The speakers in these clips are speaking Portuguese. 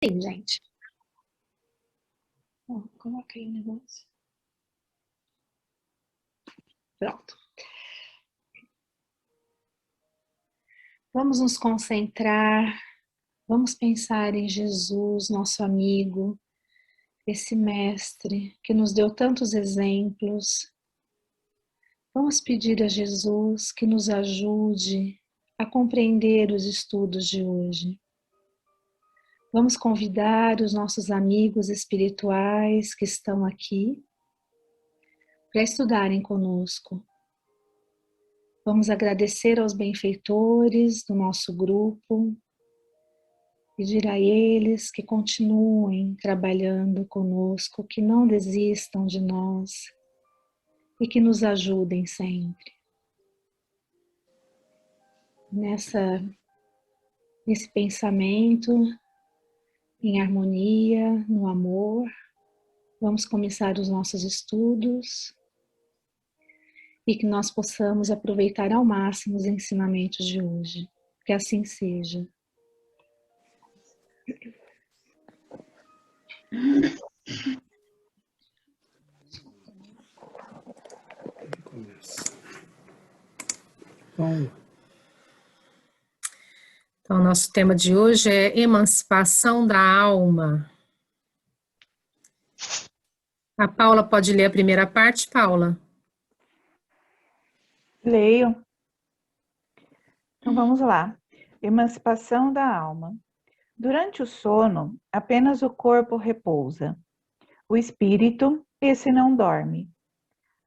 Sim, gente. Coloquei o negócio. Pronto. Vamos nos concentrar, vamos pensar em Jesus, nosso amigo, esse mestre que nos deu tantos exemplos. Vamos pedir a Jesus que nos ajude a compreender os estudos de hoje. Vamos convidar os nossos amigos espirituais que estão aqui para estudarem conosco. Vamos agradecer aos benfeitores do nosso grupo, pedir a eles que continuem trabalhando conosco, que não desistam de nós e que nos ajudem sempre. Nesse pensamento, em harmonia, no amor, vamos começar os nossos estudos e que nós possamos aproveitar ao máximo os ensinamentos de hoje. Que assim seja. Então, nosso tema de hoje é emancipação da alma. A Paula pode ler a primeira parte, Paula? Leio. Então vamos lá. Emancipação da alma. Durante o sono, apenas o corpo repousa. O espírito, esse não dorme.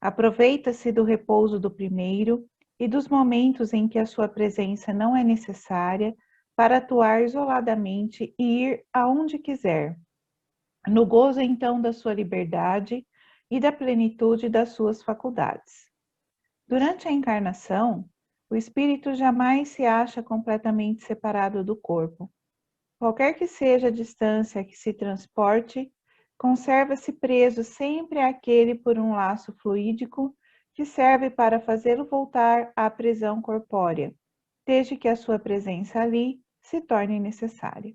Aproveita-se do repouso do primeiro e dos momentos em que a sua presença não é necessária para atuar isoladamente e ir aonde quiser, no gozo então da sua liberdade e da plenitude das suas faculdades. Durante a encarnação, o espírito jamais se acha completamente separado do corpo. Qualquer que seja a distância a que se transporte, conserva-se preso sempre àquele por um laço fluídico que serve para fazê-lo voltar à prisão corpórea, desde que a sua presença ali se torne necessária.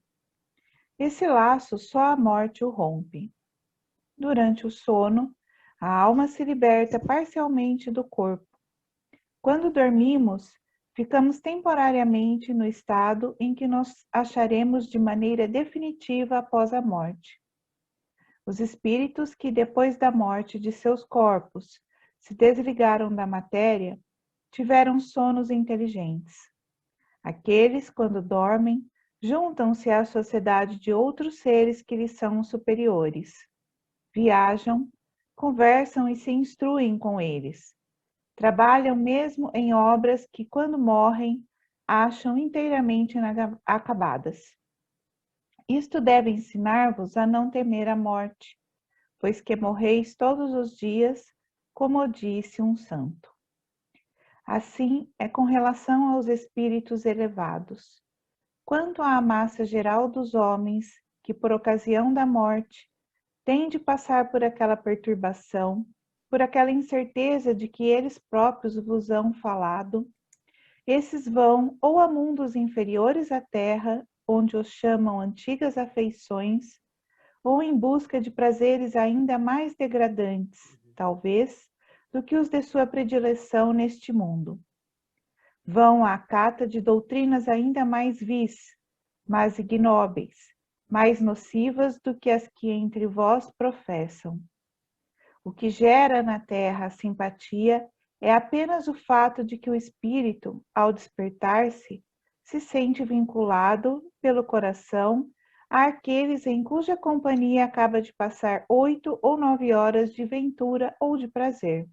Esse laço só a morte o rompe. Durante o sono, a alma se liberta parcialmente do corpo. Quando dormimos, ficamos temporariamente no estado em que nos acharemos de maneira definitiva após a morte. Os espíritos que, depois da morte de seus corpos, se desligaram da matéria, tiveram sonos inteligentes. Aqueles, quando dormem, juntam-se à sociedade de outros seres que lhes são superiores. Viajam, conversam e se instruem com eles. Trabalham mesmo em obras que, quando morrem, acham inteiramente acabadas. Isto deve ensinar-vos a não temer a morte, pois que morreis todos os dias, como disse um santo. Assim é com relação aos espíritos elevados. Quanto à massa geral dos homens, que por ocasião da morte, tem de passar por aquela perturbação, por aquela incerteza de que eles próprios vos hão falado, esses vão ou a mundos inferiores à terra, onde os chamam antigas afeições, ou em busca de prazeres ainda mais degradantes, talvez, do que os de sua predileção neste mundo. Vão à cata de doutrinas ainda mais vis, mais ignóbeis, mais nocivas do que as que entre vós professam. O que gera na terra a simpatia é apenas o fato de que o espírito, ao despertar-se, se sente vinculado pelo coração àqueles em cuja companhia acaba de passar 8 ou 9 horas de ventura ou de prazer.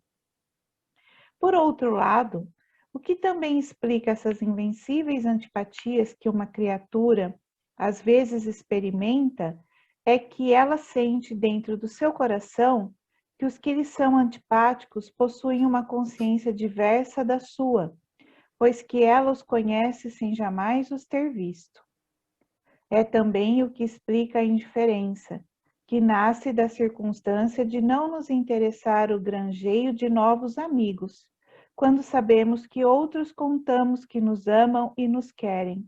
Por outro lado, o que também explica essas invencíveis antipatias que uma criatura às vezes experimenta é que ela sente dentro do seu coração que os que lhe são antipáticos possuem uma consciência diversa da sua, pois que ela os conhece sem jamais os ter visto. É também o que explica a indiferença, que nasce da circunstância de não nos interessar o granjeio de novos amigos, quando sabemos que outros contamos que nos amam e nos querem.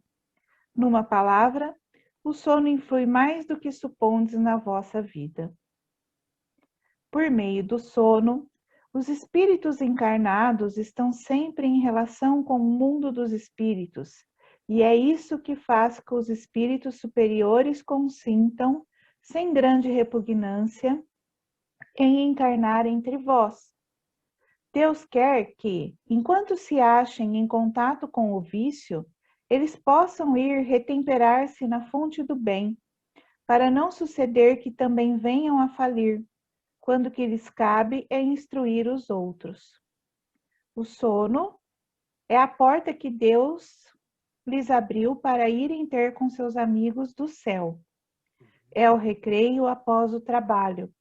Numa palavra, o sono influi mais do que supondes na vossa vida. Por meio do sono, os espíritos encarnados estão sempre em relação com o mundo dos espíritos, e é isso que faz que os espíritos superiores consintam, sem grande repugnância, em encarnar entre vós. Deus quer que, enquanto se achem em contato com o vício, eles possam ir retemperar-se na fonte do bem, para não suceder que também venham a falir, quando que lhes cabe é instruir os outros. O sono é a porta que Deus lhes abriu para irem ter com seus amigos do céu. É o recreio após o trabalho,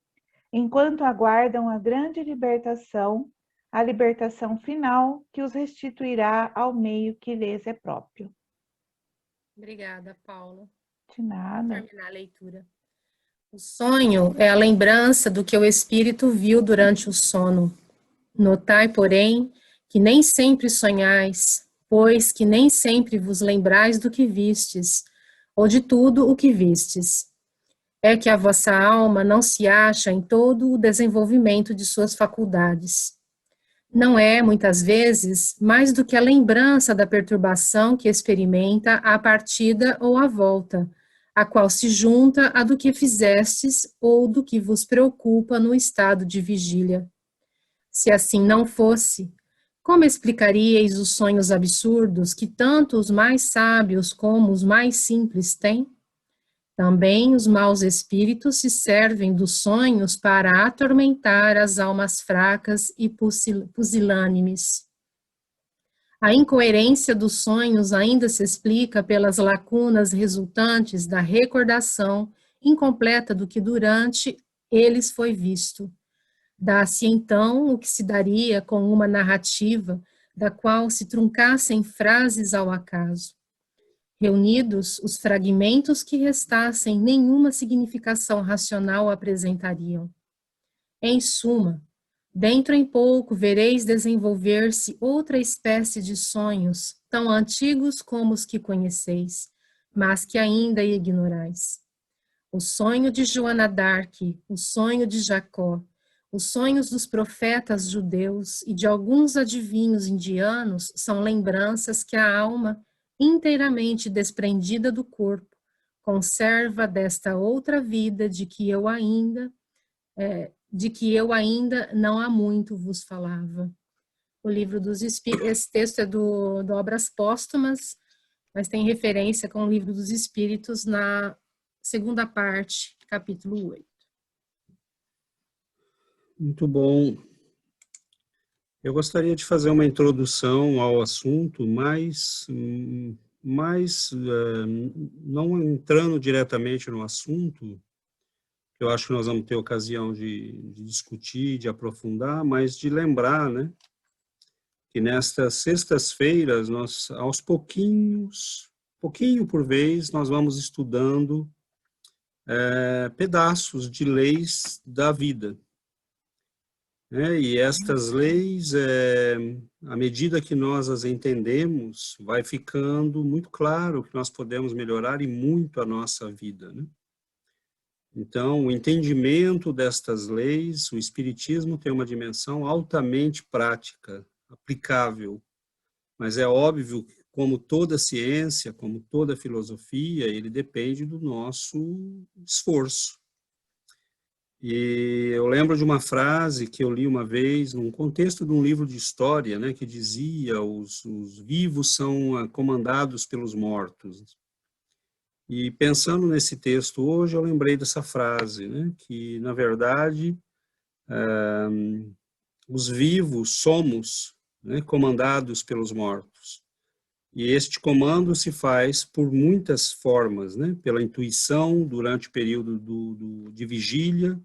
enquanto aguardam a grande libertação, a libertação final que os restituirá ao meio que lhes é próprio. Obrigada, Paula. De nada. Vou terminar a leitura. O sonho é a lembrança do que o espírito viu durante o sono. Notai, porém, que nem sempre sonhais, pois que nem sempre vos lembrais do que vistes, ou de tudo o que vistes. É que a vossa alma não se acha em todo o desenvolvimento de suas faculdades. Não é, muitas vezes, mais do que a lembrança da perturbação que experimenta à partida ou à volta, a qual se junta a do que fizestes ou do que vos preocupa no estado de vigília. Se assim não fosse, como explicaríeis os sonhos absurdos que tanto os mais sábios como os mais simples têm? Também os maus espíritos se servem dos sonhos para atormentar as almas fracas e pusilânimes. A incoerência dos sonhos ainda se explica pelas lacunas resultantes da recordação incompleta do que durante eles foi visto. Dá-se então o que se daria com uma narrativa da qual se truncassem frases ao acaso. Reunidos, os fragmentos que restassem nenhuma significação racional apresentariam. Em suma, dentro em pouco vereis desenvolver-se outra espécie de sonhos, tão antigos como os que conheceis, mas que ainda ignorais. O sonho de Joana d'Arc, o sonho de Jacó, os sonhos dos profetas judeus e de alguns adivinhos indianos são lembranças que a alma, inteiramente desprendida do corpo, conserva desta outra vida de que eu ainda não há muito vos falava. O livro dos Espíritos, esse texto é do Obras Póstumas, mas tem referência com o livro dos Espíritos na segunda parte, capítulo 8. Muito bom. Eu gostaria de fazer uma introdução ao assunto, mas não entrando diretamente no assunto, que eu acho que nós vamos ter ocasião de discutir, de aprofundar, mas de lembrar, né, que nestas sextas-feiras, nós, aos pouquinho por vez, nós vamos estudando pedaços de leis da vida. E estas leis, à medida que nós as entendemos, vai ficando muito claro que nós podemos melhorar e muito a nossa vida, né? Então, o entendimento destas leis, o Espiritismo tem uma dimensão altamente prática, aplicável, mas é óbvio que, como toda ciência, como toda filosofia, ele depende do nosso esforço. E eu lembro de uma frase que eu li uma vez, num contexto de um livro de história, né, que dizia: os vivos são comandados pelos mortos. E pensando nesse texto hoje, eu lembrei dessa frase, né, que, na verdade, os vivos somos, né, comandados pelos mortos. E este comando se faz por muitas formas, né, pela intuição durante o período de vigília,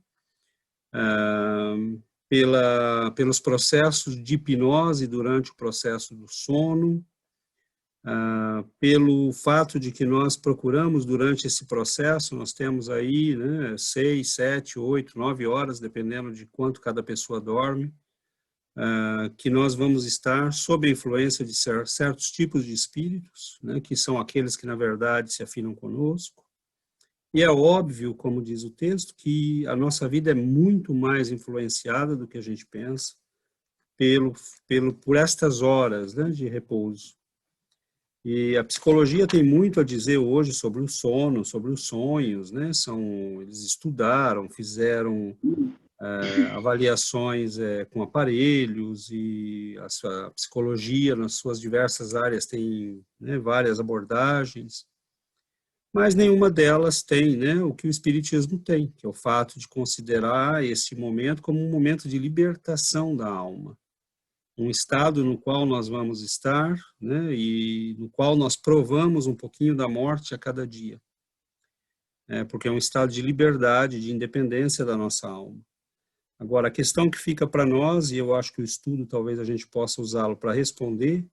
pelos processos de hipnose durante o processo do sono, pelo fato de que nós procuramos durante esse processo, nós temos aí, né, 6, 7, 8, 9 horas, dependendo de quanto cada pessoa dorme, que nós vamos estar sob a influência de certos tipos de espíritos, né, que são aqueles que, na verdade, se afinam conosco. E é óbvio, como diz o texto, que a nossa vida é muito mais influenciada do que a gente pensa por estas horas, né, de repouso. E a psicologia tem muito a dizer hoje sobre o sono, sobre os sonhos, né? Eles estudaram, fizeram avaliações com aparelhos, e a psicologia nas suas diversas áreas tem, né, várias abordagens, mas nenhuma delas tem, né, o que o Espiritismo tem, que é o fato de considerar este momento como um momento de libertação da alma. Um estado no qual nós vamos estar, né, e no qual nós provamos um pouquinho da morte a cada dia. Porque é um estado de liberdade, de independência da nossa alma. Agora, a questão que fica para nós, e eu acho que o estudo talvez a gente possa usá-lo para responder,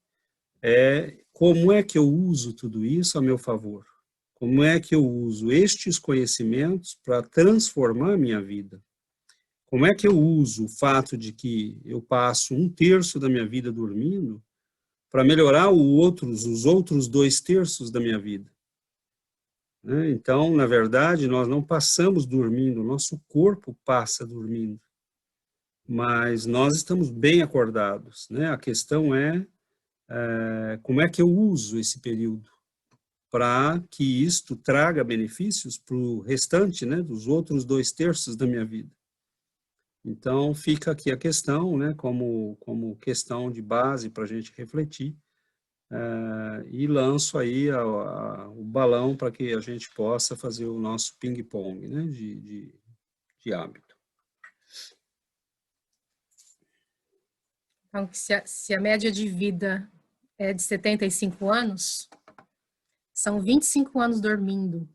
é como é que eu uso tudo isso a meu favor? Como é que eu uso estes conhecimentos para transformar a minha vida? Como é que eu uso o fato de que eu passo 1/3 da minha vida dormindo para melhorar os outros 2/3 da minha vida? Então, na verdade, nós não passamos dormindo, o nosso corpo passa dormindo, mas nós estamos bem acordados, né? A questão é como é que eu uso esse período para que isto traga benefícios para o restante, né, dos outros 2/3 da minha vida. Então, fica aqui a questão, né, como questão de base para a gente refletir, e lanço aí o balão para que a gente possa fazer o nosso ping-pong, né, de hábito. Então, se a média de vida é de 75 anos, são 25 anos dormindo.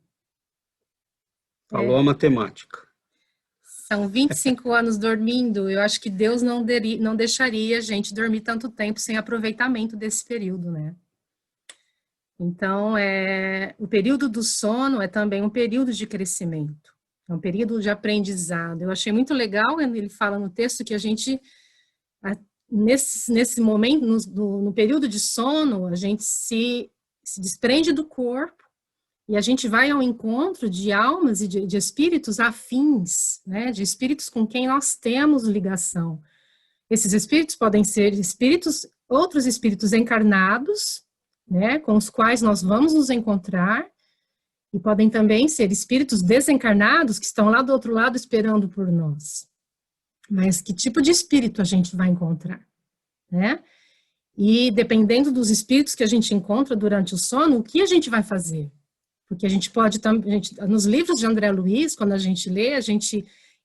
Falou a matemática. São 25 anos dormindo. Eu acho que Deus não deixaria a gente dormir tanto tempo sem aproveitamento desse período, né? Então, o período do sono é também um período de crescimento, é um período de aprendizado. Eu achei muito legal, ele fala no texto que a gente, nesse momento, no período de sono, a gente se desprende do corpo e a gente vai ao encontro de almas e de espíritos afins, né, de espíritos com quem nós temos ligação. Esses espíritos podem ser outros espíritos encarnados, né, com os quais nós vamos nos encontrar, e podem também ser espíritos desencarnados que estão lá do outro lado esperando por nós. Mas que tipo de espírito a gente vai encontrar, né? E dependendo dos espíritos que a gente encontra durante o sono, o que a gente vai fazer? Porque a gente pode, nos livros de André Luiz, quando a gente lê,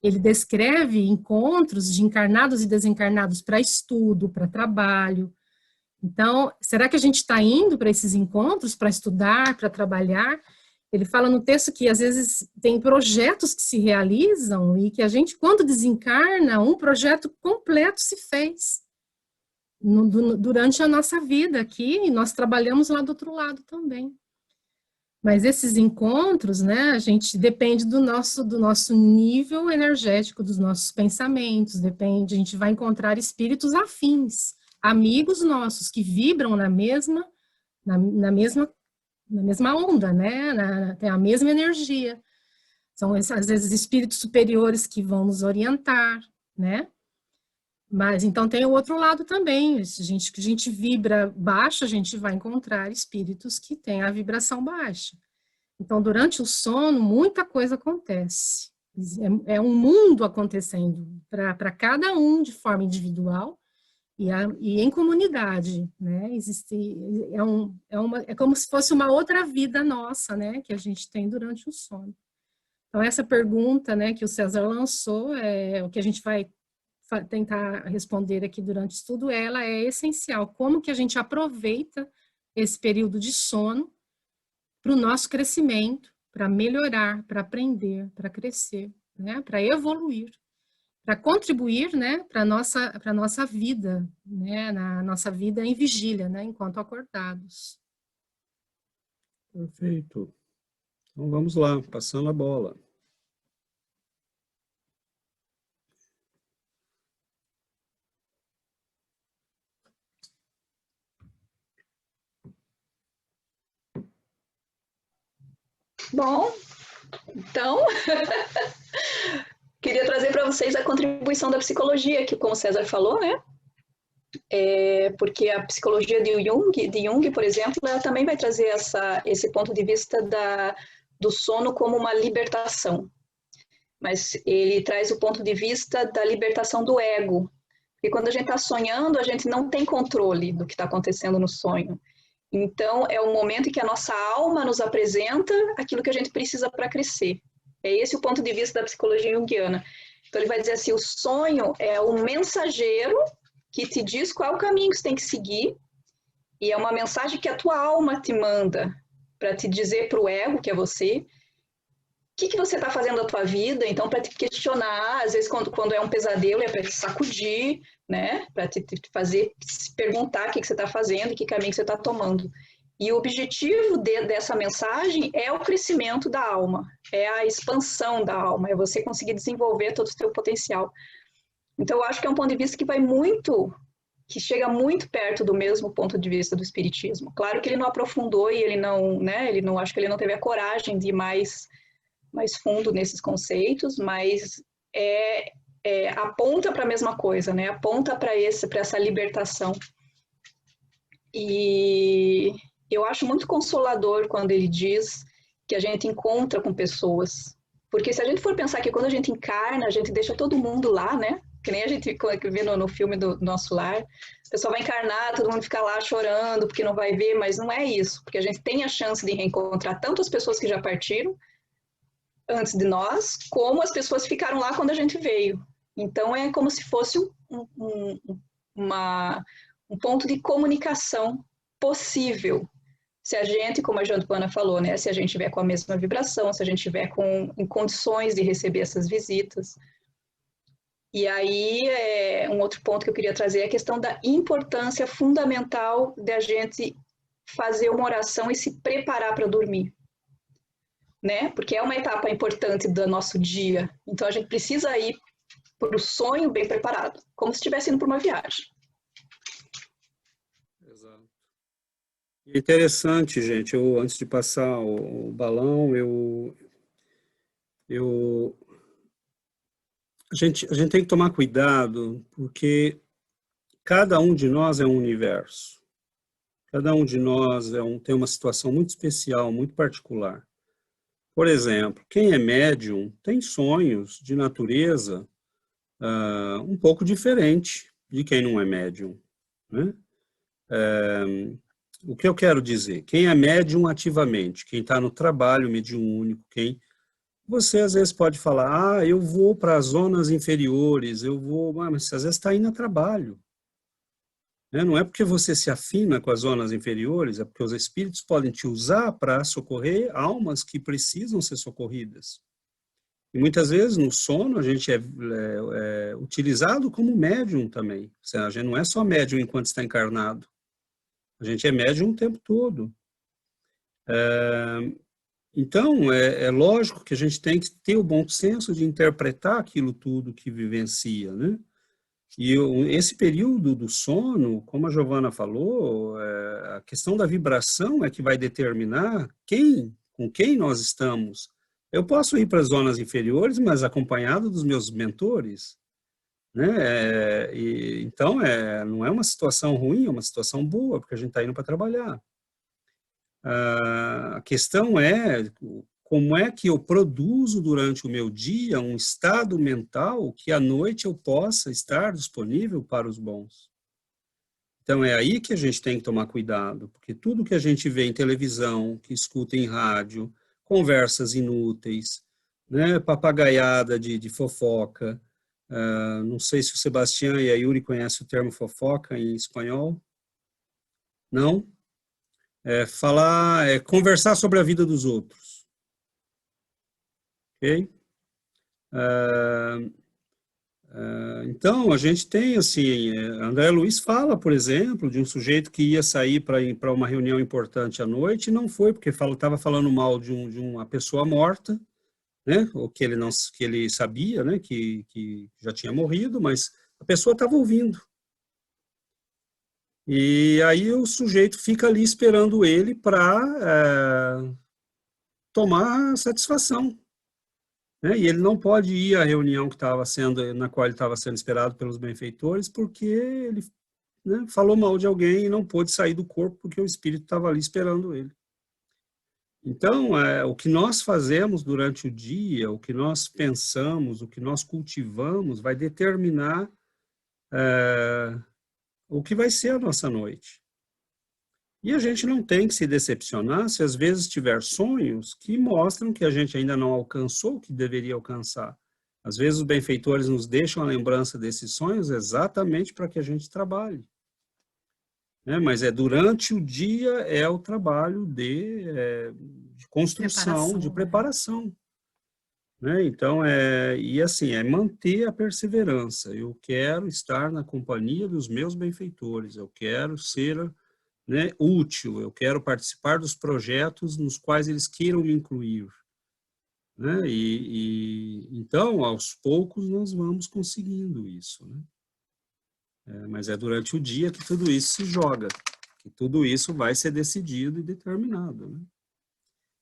ele descreve encontros de encarnados e desencarnados para estudo, para trabalho. Então, será que a gente está indo para esses encontros para estudar, para trabalhar? Ele fala no texto que, às vezes, tem projetos que se realizam e que a gente, quando desencarna, um projeto completo se fez durante a nossa vida aqui, e nós trabalhamos lá do outro lado também. Mas esses encontros, né, a gente depende do nosso nível energético, dos nossos pensamentos, a gente vai encontrar espíritos afins, amigos nossos que vibram na mesma onda, né, tem a mesma energia. São, às vezes, espíritos superiores que vão nos orientar, né? Mas, então, tem o outro lado também. Se a gente vibra baixo, a gente vai encontrar espíritos que têm a vibração baixa. Então, durante o sono, muita coisa acontece. É um mundo acontecendo para cada um de forma individual e em comunidade, né? É como se fosse uma outra vida nossa, né? Que a gente tem durante o sono. Então, essa pergunta, né, que o César lançou, o que a gente vai tentar responder aqui durante o estudo, ela é essencial. Como que a gente aproveita esse período de sono para o nosso crescimento, para melhorar, para aprender, para crescer, né, para evoluir, para contribuir, né, para a nossa vida, né, na nossa vida em vigília, né, enquanto acordados. Perfeito. Então vamos lá, passando a bola. Bom, Então, queria trazer para vocês a contribuição da psicologia, que como o César falou, né? Porque a psicologia de Jung, por exemplo, ela também vai trazer esse ponto de vista do sono como uma libertação. Mas ele traz o ponto de vista da libertação do ego. Porque quando a gente está sonhando, a gente não tem controle do que está acontecendo no sonho. Então, é o momento em que a nossa alma nos apresenta aquilo que a gente precisa para crescer. É esse o ponto de vista da psicologia junguiana. Então, ele vai dizer assim, o sonho é um mensageiro que te diz qual é o caminho que você tem que seguir, e é uma mensagem que a tua alma te manda para te dizer para o ego, que é você, o que você está fazendo da tua vida, então para te questionar, às vezes quando é um pesadelo é para te sacudir, né, para te fazer se perguntar o que você está fazendo e que caminho você está tomando. E o objetivo dessa mensagem é o crescimento da alma, é a expansão da alma, é você conseguir desenvolver todo o seu potencial. Então eu acho que é um ponto de vista que chega muito perto do mesmo ponto de vista do espiritismo. Claro que ele não aprofundou e acho que ele não teve a coragem de ir mais fundo nesses conceitos, mas aponta para a mesma coisa, né? Aponta para essa libertação. E eu acho muito consolador quando ele diz que a gente encontra com pessoas, porque se a gente for pensar que quando a gente encarna, a gente deixa todo mundo lá, né? Que nem a gente vê no filme do Nosso Lar, o pessoal vai encarnar, todo mundo fica lá chorando porque não vai ver, mas não é isso, porque a gente tem a chance de reencontrar tanto as pessoas que já partiram antes de nós, como as pessoas que ficaram lá quando a gente veio. Então é como se fosse um ponto de comunicação possível. Se a gente, como a Joana falou, né, se a gente estiver com a mesma vibração, se a gente estiver em condições de receber essas visitas. E aí, um outro ponto que eu queria trazer é a questão da importância fundamental de a gente fazer uma oração e se preparar para dormir. Né? Porque é uma etapa importante do nosso dia. Então, a gente precisa ir para o sonho bem preparado, como se estivesse indo para uma viagem. Exato. Interessante, gente. Antes de passar o balão, a gente tem que tomar cuidado, porque cada um de nós é um universo. Cada um de nós tem uma situação muito especial, muito particular. Por exemplo, quem é médium tem sonhos de natureza um pouco diferente de quem não é médium, né? O que eu quero dizer? Quem é médium ativamente, quem está no trabalho mediúnico, você às vezes pode falar, eu vou para as zonas inferiores, mas às vezes está indo a trabalho. Né? Não é porque você se afina com as zonas inferiores, é porque os espíritos podem te usar para socorrer almas que precisam ser socorridas. E muitas vezes no sono a gente é utilizado como médium também. A gente não é só médium enquanto está encarnado. A gente é médium o tempo todo. Então, é lógico que a gente tem que ter o bom senso de interpretar aquilo tudo que vivencia, né? E esse período do sono, como a Giovana falou, a questão da vibração é que vai determinar com quem nós estamos. Eu posso ir para as zonas inferiores, mas acompanhado dos meus mentores, né? Então, não é uma situação ruim, é uma situação boa, porque a gente está indo para trabalhar. A questão é como é que eu produzo durante o meu dia um estado mental que à noite eu possa estar disponível para os bons. Então é aí que a gente tem que tomar cuidado, porque tudo que a gente vê em televisão, que escuta em rádio, conversas inúteis, né, papagaiada de fofoca, não sei se o Sebastião e a Yuri conhecem o termo fofoca em espanhol. Não? Conversar sobre a vida dos outros. Ok? Então, a gente tem, assim, André Luiz fala, por exemplo, de um sujeito que ia sair para uma reunião importante à noite e não foi, porque estava falando mal de uma pessoa morta, né? Ou que ele sabia, né? Que já tinha morrido, mas a pessoa estava ouvindo. E aí o sujeito fica ali esperando ele para tomar satisfação, né? E ele não pode ir à reunião na qual ele estava sendo esperado pelos benfeitores, porque ele, né, falou mal de alguém e não pôde sair do corpo porque o espírito estava ali esperando ele. Então, o que nós fazemos durante o dia, o que nós pensamos, o que nós cultivamos, vai determinar o que vai ser a nossa noite. E a gente não tem que se decepcionar se às vezes tiver sonhos que mostram que a gente ainda não alcançou o que deveria alcançar. Às vezes os benfeitores nos deixam a lembrança desses sonhos exatamente para que a gente trabalhe. Né? Mas durante o dia é o trabalho de construção, de preparação. Né? Então, e assim, é manter a perseverança. Eu quero estar na companhia dos meus benfeitores, eu quero ser, né, útil, eu quero participar dos projetos nos quais eles queiram me incluir. Né? Então, aos poucos, nós vamos conseguindo isso. Né? Mas é durante o dia que tudo isso se joga, que tudo isso vai ser decidido e determinado. Né?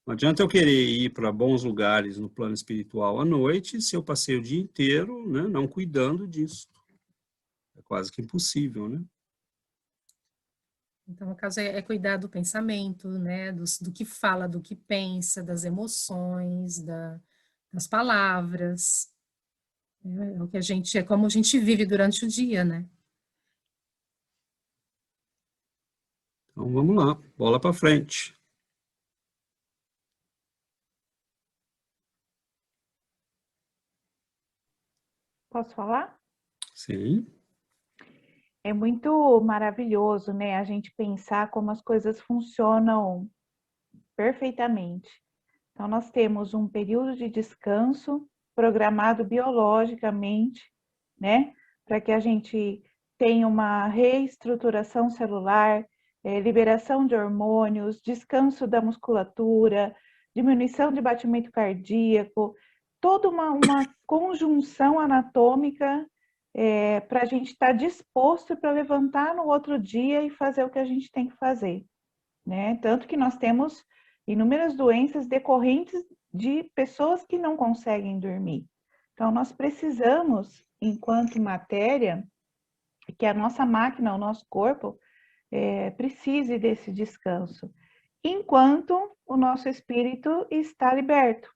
Não adianta eu querer ir para bons lugares no plano espiritual à noite se eu passei o dia inteiro, né, não cuidando disso. É quase que impossível, né? Então, no caso, é cuidar do pensamento, né, do que fala, do que pensa, das emoções, das palavras. É o que é como a gente vive durante o dia, né? Então, vamos lá, bola para frente. Posso falar? Sim. É muito maravilhoso, né, a gente pensar como as coisas funcionam perfeitamente. Então, nós temos um período de descanso programado biologicamente, né, para que a gente tenha uma reestruturação celular, liberação de hormônios, descanso da musculatura, diminuição de batimento cardíaco, toda uma conjunção anatômica para a gente estar disposto para levantar no outro dia e fazer o que a gente tem que fazer, né? Tanto que nós temos inúmeras doenças decorrentes de pessoas que não conseguem dormir. Então, nós precisamos, enquanto matéria, que a nossa máquina, o nosso corpo, precise desse descanso, enquanto o nosso espírito está liberto.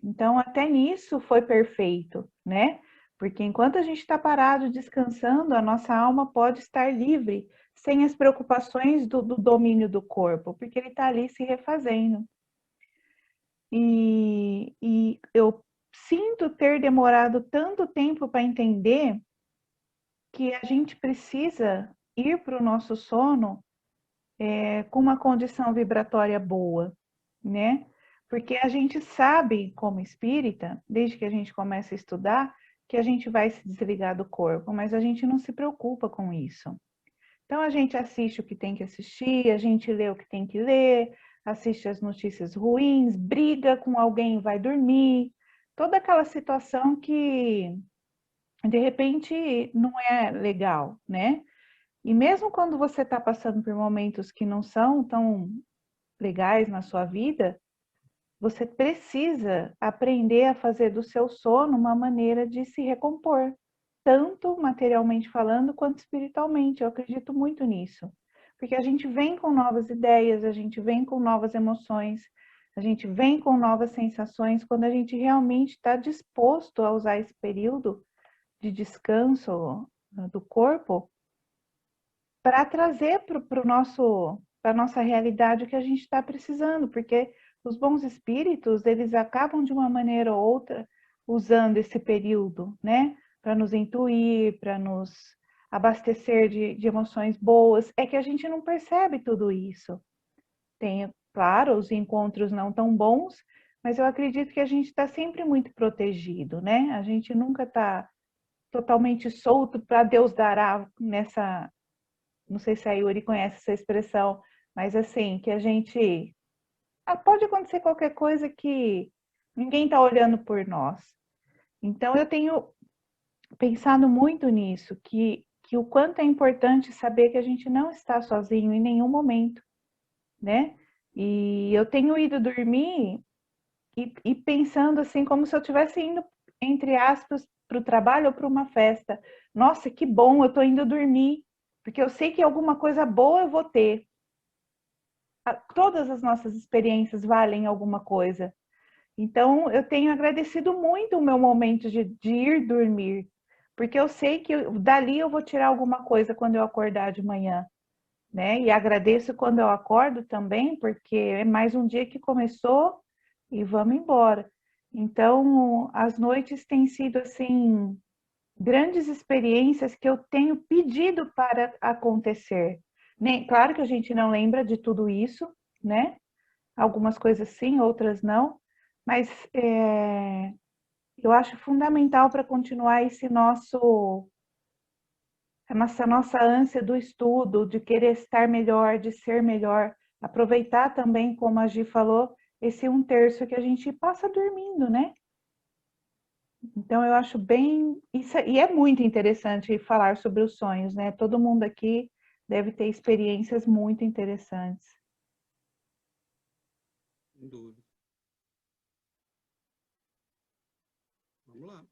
Então, até nisso foi perfeito, né? Porque enquanto a gente está parado descansando, a nossa alma pode estar livre, sem as preocupações do domínio do corpo, porque ele está ali se refazendo. E eu sinto ter demorado tanto tempo para entender que a gente precisa ir para o nosso sono com uma condição vibratória boa, né? Porque a gente sabe, como espírita, desde que a gente começa a estudar, que a gente vai se desligar do corpo, mas a gente não se preocupa com isso. Então a gente assiste o que tem que assistir, a gente lê o que tem que ler, assiste as notícias ruins, briga com alguém, vai dormir, toda aquela situação que de repente não é legal, né? E mesmo quando você está passando por momentos que não são tão legais na sua vida, você precisa aprender a fazer do seu sono uma maneira de se recompor, tanto materialmente falando quanto espiritualmente. Eu acredito muito nisso, porque a gente vem com novas ideias, a gente vem com novas emoções, a gente vem com novas sensações quando a gente realmente está disposto a usar esse período de descanso do corpo para trazer para a nossa realidade o que a gente está precisando, porque os bons espíritos, eles acabam de uma maneira ou outra usando esse período, né? Para nos intuir, para nos abastecer de emoções boas. É que a gente não percebe tudo isso. Tem, claro, os encontros não tão bons, mas eu acredito que a gente está sempre muito protegido, né? A gente nunca está totalmente solto para Deus dará nessa... Não sei se a Yuri conhece essa expressão, mas assim, que a gente... pode acontecer qualquer coisa que ninguém está olhando por nós. Então, eu tenho pensado muito nisso, que o quanto é importante saber que a gente não está sozinho em nenhum momento, né? E eu tenho ido dormir e pensando assim, como se eu estivesse indo, entre aspas, para o trabalho ou para uma festa. Nossa, que bom, eu estou indo dormir, porque eu sei que alguma coisa boa eu vou ter. Todas as nossas experiências valem alguma coisa. Então, eu tenho agradecido muito o meu momento de ir dormir, porque eu sei que dali eu vou tirar alguma coisa quando eu acordar de manhã, né? E agradeço quando eu acordo também, porque é mais um dia que começou e vamos embora. Então, as noites têm sido, assim, grandes experiências que eu tenho pedido para acontecer. Claro que a gente não lembra de tudo isso, né? Algumas coisas sim, outras não, mas eu acho fundamental para continuar essa nossa ânsia do estudo, de querer estar melhor, de ser melhor, aproveitar também, como a Gi falou, esse 1/3 que a gente passa dormindo, né? Então eu acho bem, e é muito interessante falar sobre os sonhos, né? Todo mundo aqui deve ter experiências muito interessantes. Sem dúvida. Vamos lá.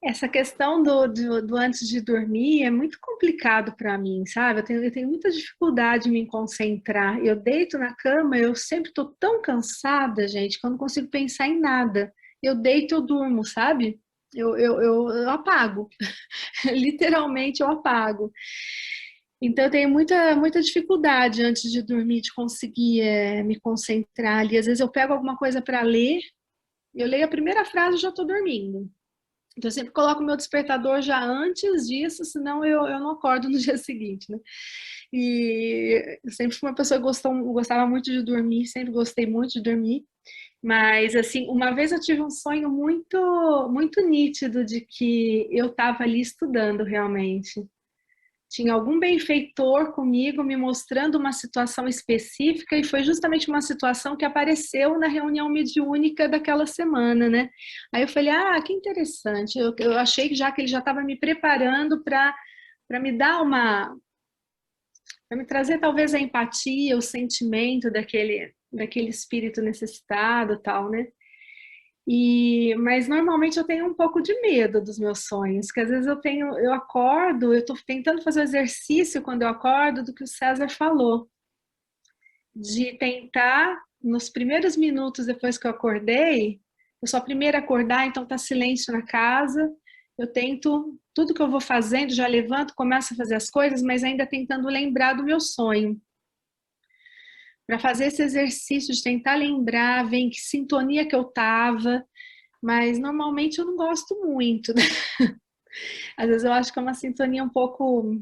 Essa questão do antes de dormir é muito complicado para mim, sabe? Eu tenho muita dificuldade em me concentrar. Eu deito na cama, eu sempre estou tão cansada, gente, que eu não consigo pensar em nada. Eu deito, eu durmo, sabe? Eu apago. Literalmente eu apago. Então eu tenho muita dificuldade antes de dormir de conseguir me concentrar ali. Às vezes eu pego alguma coisa para ler, eu leio a primeira frase e já estou dormindo. Então, eu sempre coloco o meu despertador já antes disso, senão eu não acordo no dia seguinte, né? E eu sempre fui uma pessoa que gostava muito de dormir, sempre gostei muito de dormir. Mas, assim, uma vez eu tive um sonho muito nítido de que eu estava ali estudando realmente. Tinha algum benfeitor comigo me mostrando uma situação específica e foi justamente uma situação que apareceu na reunião mediúnica daquela semana, né? Aí eu falei, que interessante. Eu achei que ele já estava me preparando para me dar para me trazer talvez a empatia, o sentimento daquele espírito necessitado, tal, né? Mas normalmente eu tenho um pouco de medo dos meus sonhos, que às vezes eu acordo, eu estou tentando fazer o exercício quando eu acordo do que o César falou, de tentar, nos primeiros minutos depois que eu acordei, eu sou a primeira a acordar, então tá silêncio na casa, eu tento, tudo que eu vou fazendo, já levanto, começo a fazer as coisas, mas ainda tentando lembrar do meu sonho. Para fazer esse exercício de tentar lembrar, ver em que sintonia que eu estava, mas normalmente eu não gosto muito, né? Às vezes eu acho que é uma sintonia um pouco,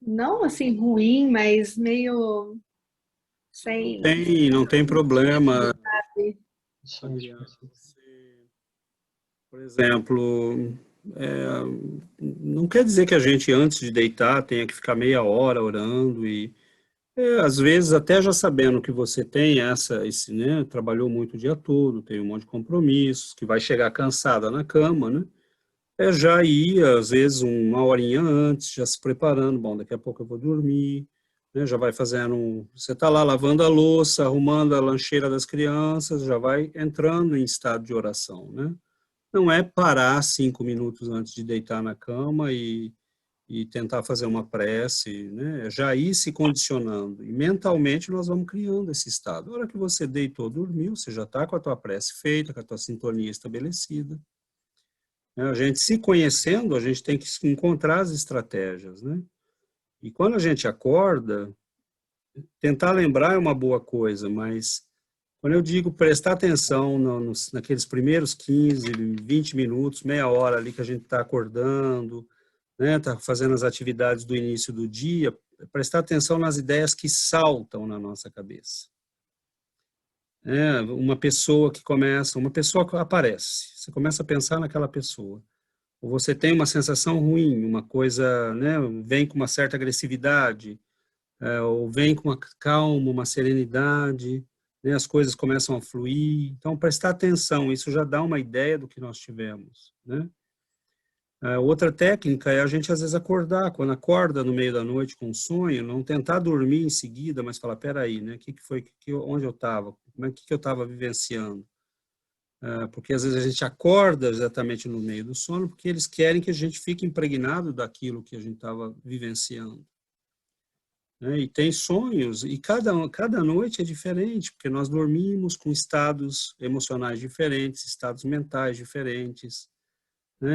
não assim ruim, mas meio sem. Não tem problema. Por exemplo, não quer dizer que a gente, antes de deitar, tenha que ficar meia hora orando e às vezes, até já sabendo que você tem né, trabalhou muito o dia todo, tem um monte de compromissos, que vai chegar cansada na cama, né? Já ir, às vezes, uma horinha antes, já se preparando, bom, daqui a pouco eu vou dormir, né? Já vai fazendo, você está lá lavando a louça, arrumando a lancheira das crianças, já vai entrando em estado de oração, né? Não é parar 5 minutos antes de deitar na cama e tentar fazer uma prece, né? Já ir se condicionando. E mentalmente nós vamos criando esse estado. A hora que você deitou, dormiu, você já está com a tua prece feita, com a tua sintonia estabelecida. A gente se conhecendo, a gente tem que encontrar as estratégias, né? E quando a gente acorda, tentar lembrar é uma boa coisa, mas quando eu digo prestar atenção naqueles primeiros 15, 20 minutos, meia hora ali que a gente está acordando, né, tá fazendo as atividades do início do dia, prestar atenção nas ideias que saltam na nossa cabeça. Uma pessoa que aparece, você começa a pensar naquela pessoa. Ou você tem uma sensação ruim, uma coisa, né, vem com uma certa agressividade, ou vem com uma calma, uma serenidade, né, as coisas começam a fluir. Então, prestar atenção, isso já dá uma ideia do que nós tivemos, né? Outra técnica é a gente às vezes acordar, quando acorda no meio da noite com um sonho, não tentar dormir em seguida, mas falar, peraí, né? Que foi, onde eu estava? Como é que eu estava vivenciando? Porque às vezes a gente acorda exatamente no meio do sono, porque eles querem que a gente fique impregnado daquilo que a gente estava vivenciando. E tem sonhos, e cada noite é diferente, porque nós dormimos com estados emocionais diferentes, estados mentais diferentes.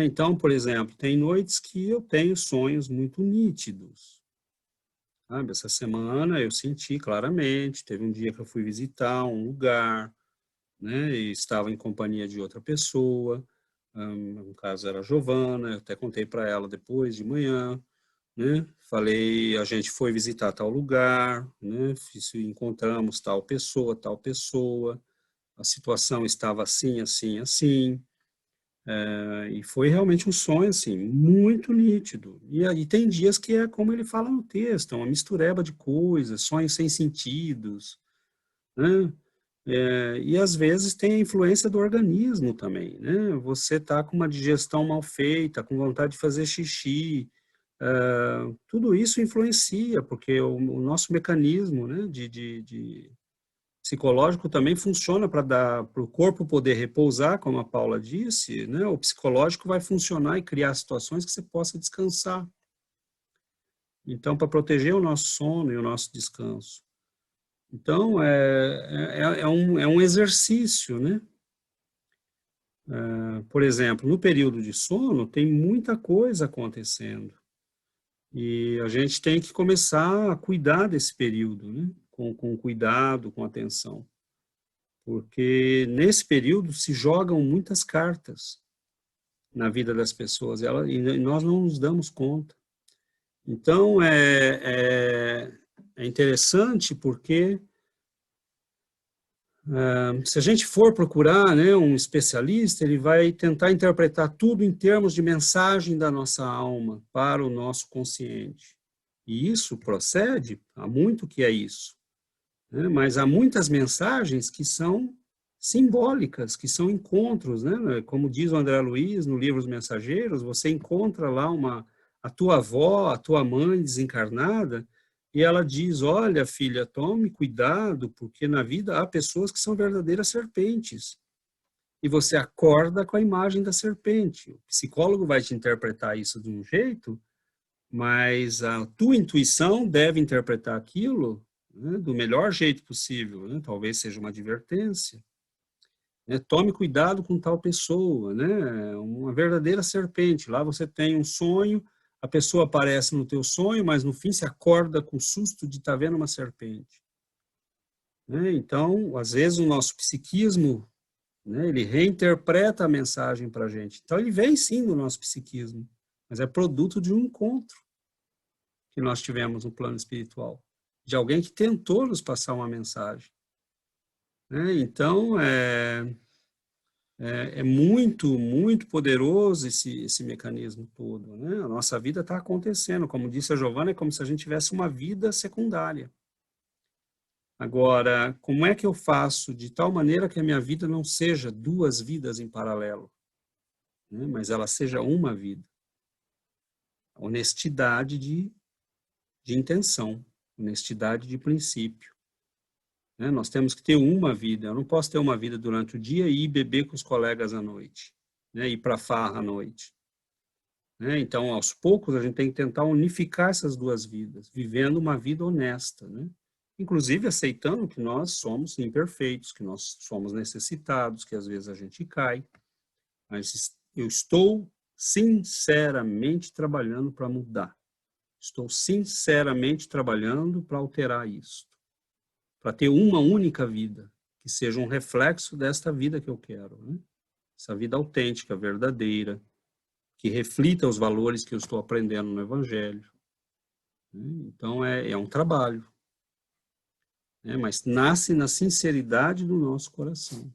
Então, por exemplo, tem noites que eu tenho sonhos muito nítidos. Sabe? Essa semana eu senti claramente, teve um dia que eu fui visitar um lugar, né, e estava em companhia de outra pessoa, no caso era a Giovana, eu até contei para ela depois de manhã, né, falei, a gente foi visitar tal lugar, né, encontramos tal pessoa, a situação estava assim, assim, assim, e foi realmente um sonho, assim, muito nítido. E aí tem dias que é como ele fala no texto, uma mistureba de coisas, sonhos sem sentidos, né? E às vezes tem a influência do organismo também, né? Você está com uma digestão mal feita, com vontade de fazer xixi, tudo isso influencia, porque o nosso mecanismo, né, de psicológico também funciona para o corpo poder repousar, como a Paula disse, né? O psicológico vai funcionar e criar situações que você possa descansar. Então, para proteger o nosso sono e o nosso descanso. Então, é um exercício, né? Por exemplo, no período de sono, tem muita coisa acontecendo. E a gente tem que começar a cuidar desse período, né? Com cuidado, com atenção. Porque nesse período se jogam muitas cartas na vida das pessoas, e nós não nos damos conta. Então, é interessante porque se a gente for procurar, né, um especialista, ele vai tentar interpretar tudo em termos de mensagem da nossa alma para o nosso consciente. E isso procede, há muito que é isso, né? Mas há muitas mensagens que são simbólicas, que são encontros, né? Como diz o André Luiz no livro Os Mensageiros, você encontra lá a tua avó, a tua mãe desencarnada, e ela diz, olha, filha, tome cuidado, porque na vida há pessoas que são verdadeiras serpentes. E você acorda com a imagem da serpente. O psicólogo vai te interpretar isso de um jeito, mas a tua intuição deve interpretar aquilo, né, do melhor jeito possível, né? Talvez seja uma advertência. Né? Tome cuidado com tal pessoa, né? Uma verdadeira serpente. Lá você tem um sonho, a pessoa aparece no teu sonho, mas no fim se acorda com o susto de estar vendo uma serpente. Né? Então, às vezes o nosso psiquismo, né, ele reinterpreta a mensagem para a gente. Então, ele vem sim do nosso psiquismo, mas é produto de um encontro que nós tivemos no plano espiritual, de alguém que tentou nos passar uma mensagem. Né? Então, é muito, muito poderoso esse mecanismo todo. Né? A nossa vida está acontecendo. Como disse a Giovana, é como se a gente tivesse uma vida secundária. Agora, como é que eu faço de tal maneira que a minha vida não seja duas vidas em paralelo, né? Mas ela seja uma vida? Honestidade de intenção, honestidade de princípio. Né? Nós temos que ter uma vida. Eu não posso ter uma vida durante o dia e ir beber com os colegas à noite, né? Ir para farra à noite. Né? Então, aos poucos, a gente tem que tentar unificar essas duas vidas, vivendo uma vida honesta, né? Inclusive aceitando que nós somos imperfeitos, que nós somos necessitados, que às vezes a gente cai, mas eu estou sinceramente trabalhando para mudar. Estou sinceramente trabalhando para alterar isso, para ter uma única vida, que seja um reflexo desta vida que eu quero, né? Essa vida autêntica, verdadeira, que reflita os valores que eu estou aprendendo no Evangelho. Então, é um trabalho, né? Mas nasce na sinceridade do nosso coração.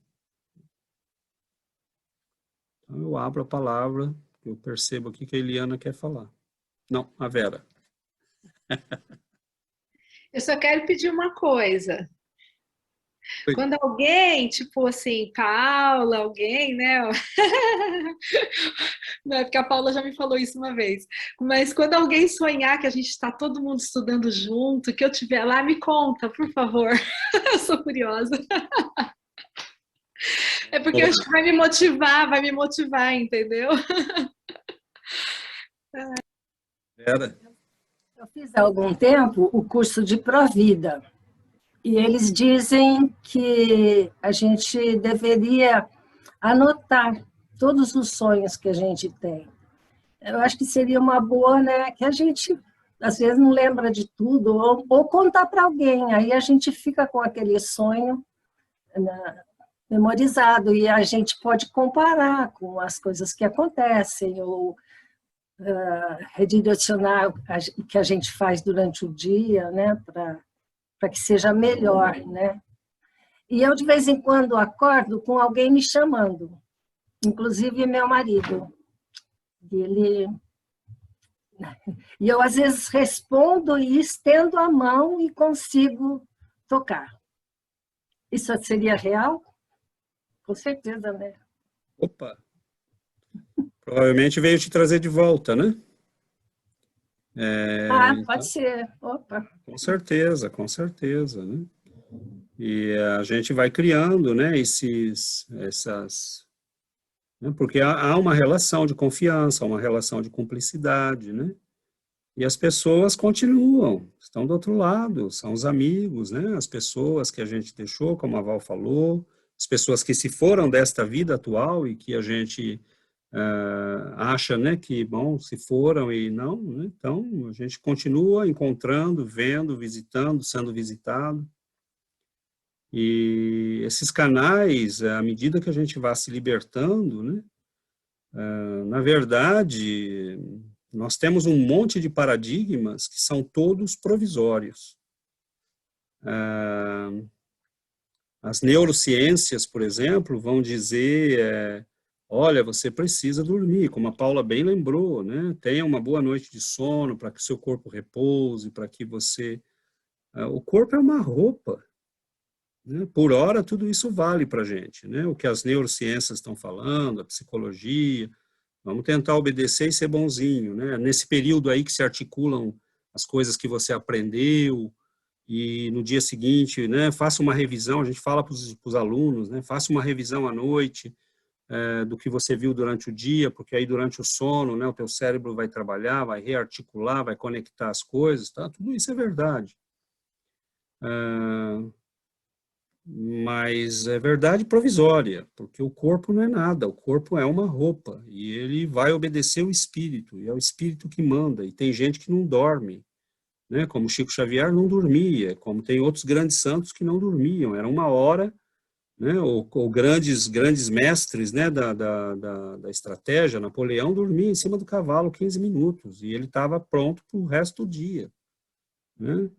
Então, eu abro a palavra, eu percebo aqui que a Eliana quer falar. Não, a Vera. Eu só quero pedir uma coisa. Oi. Quando alguém, tipo assim, Paula, alguém, né? Não é porque a Paula já me falou isso uma vez. Mas quando alguém sonhar que a gente está todo mundo estudando junto, que eu estiver lá, me conta, por favor. Eu sou curiosa. É porque eu acho que vai me motivar, entendeu? Era. Eu fiz há algum tempo o curso de Provida. E eles dizem que a gente deveria anotar todos os sonhos que a gente tem. Eu acho que seria uma boa, né? Que a gente, às vezes, não lembra de tudo, ou contar para alguém. Aí a gente fica com aquele sonho, né, memorizado, e a gente pode comparar com as coisas que acontecem, ou redirecionar o que a gente faz durante o dia, né? Para que seja melhor, né? E eu, de vez em quando, acordo com alguém me chamando, inclusive meu marido. E eu, às vezes, respondo e estendo a mão e consigo tocar. Isso seria real? Com certeza, né? Opa! Provavelmente veio te trazer de volta, né? Pode ser. Opa. Com certeza, né? E a gente vai criando, né, né, porque há uma relação de confiança, uma relação de cumplicidade, né? E as pessoas continuam, estão do outro lado, são os amigos, né? As pessoas que a gente deixou, como a Val falou, as pessoas que se foram desta vida atual e que a gente acha, né, que, bom, se foram e não, né? Então, a gente continua encontrando, vendo, visitando, sendo visitado. E esses canais, à medida que a gente vai se libertando, né, na verdade, nós temos um monte de paradigmas que são todos provisórios. As neurociências, por exemplo, vão dizer, olha, você precisa dormir, como a Paula bem lembrou, né? Tenha uma boa noite de sono para que seu corpo repouse, para que você... o corpo é uma roupa, né? Por hora, tudo isso vale para a gente, né? O que as neurociências estão falando, a psicologia, vamos tentar obedecer e ser bonzinho, né? Nesse período aí que se articulam as coisas que você aprendeu, e no dia seguinte, né, faça uma revisão, a gente fala para os alunos, né, faça uma revisão à noite do que você viu durante o dia, porque aí durante o sono, né, o teu cérebro vai trabalhar, vai rearticular, vai conectar as coisas, tá? Tudo isso é verdade. Mas é verdade provisória, porque o corpo não é nada, o corpo é uma roupa, e ele vai obedecer o espírito, e é o espírito que manda, e tem gente que não dorme, né, como Chico Xavier não dormia, como tem outros grandes santos que não dormiam, era uma hora, né, ou grandes mestres, né, da estratégia, Napoleão dormia em cima do cavalo 15 minutos, e ele estava pronto para o resto do dia, né?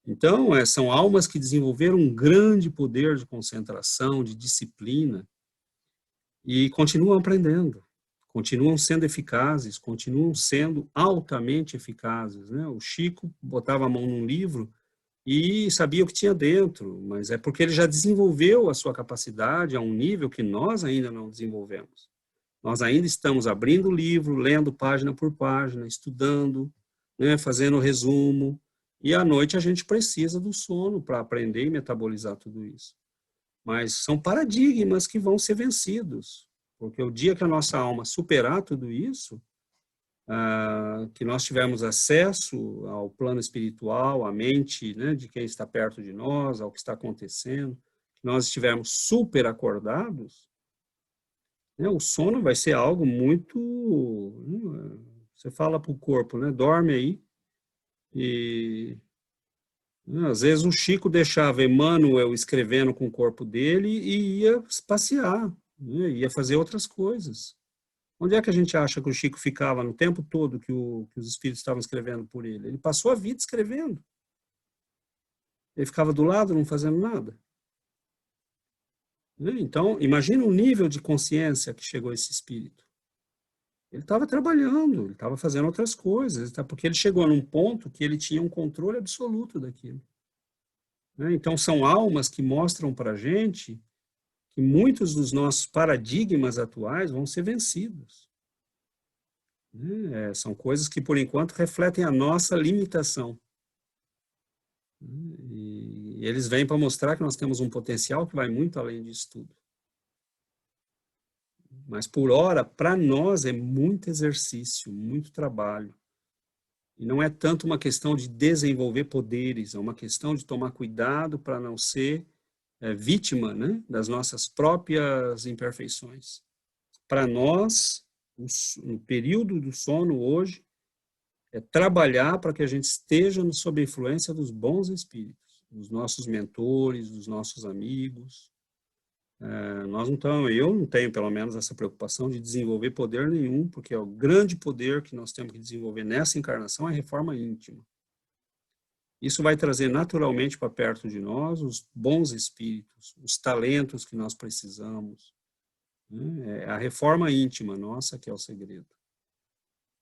Então, são almas que desenvolveram um grande poder de concentração, de disciplina, e continuam aprendendo, continuam sendo eficazes, continuam sendo altamente eficazes, né? O Chico botava a mão num livro e sabia o que tinha dentro, mas é porque ele já desenvolveu a sua capacidade a um nível que nós ainda não desenvolvemos. Nós ainda estamos abrindo o livro, lendo página por página, estudando, né, fazendo resumo, e à noite a gente precisa do sono para aprender e metabolizar tudo isso. Mas são paradigmas que vão ser vencidos, porque o dia que a nossa alma superar tudo isso, que nós tivermos acesso ao plano espiritual, à mente, né, de quem está perto de nós, ao que está acontecendo, que nós estivermos super acordados, né, o sono vai ser algo muito... Né, você fala para o corpo, né, dorme aí, e às vezes o Chico deixava Emmanuel escrevendo com o corpo dele e ia passear, né, ia fazer outras coisas. Onde é que a gente acha que o Chico ficava no tempo todo que os espíritos estavam escrevendo por ele? Ele passou a vida escrevendo. Ele ficava do lado, não fazendo nada. Então, imagina o nível de consciência que chegou esse espírito. Ele estava trabalhando, ele estava fazendo outras coisas, porque ele chegou num ponto que ele tinha um controle absoluto daquilo. né? Então, são almas que mostram para a gente que muitos dos nossos paradigmas atuais vão ser vencidos. São coisas que, por enquanto, refletem a nossa limitação. E eles vêm para mostrar que nós temos um potencial que vai muito além disso tudo. Mas, por hora, para nós é muito exercício, muito trabalho. E não é tanto uma questão de desenvolver poderes, é uma questão de tomar cuidado para não ser vítima, né, das nossas próprias imperfeições. Para nós, no período do sono hoje, é trabalhar para que a gente esteja sob a influência dos bons espíritos, dos nossos mentores, dos nossos amigos. Eu não tenho, pelo menos, essa preocupação de desenvolver poder nenhum, porque o grande poder que nós temos que desenvolver nessa encarnação é a reforma íntima. Isso vai trazer naturalmente para perto de nós os bons espíritos, os talentos que nós precisamos. É a reforma íntima nossa que é o segredo.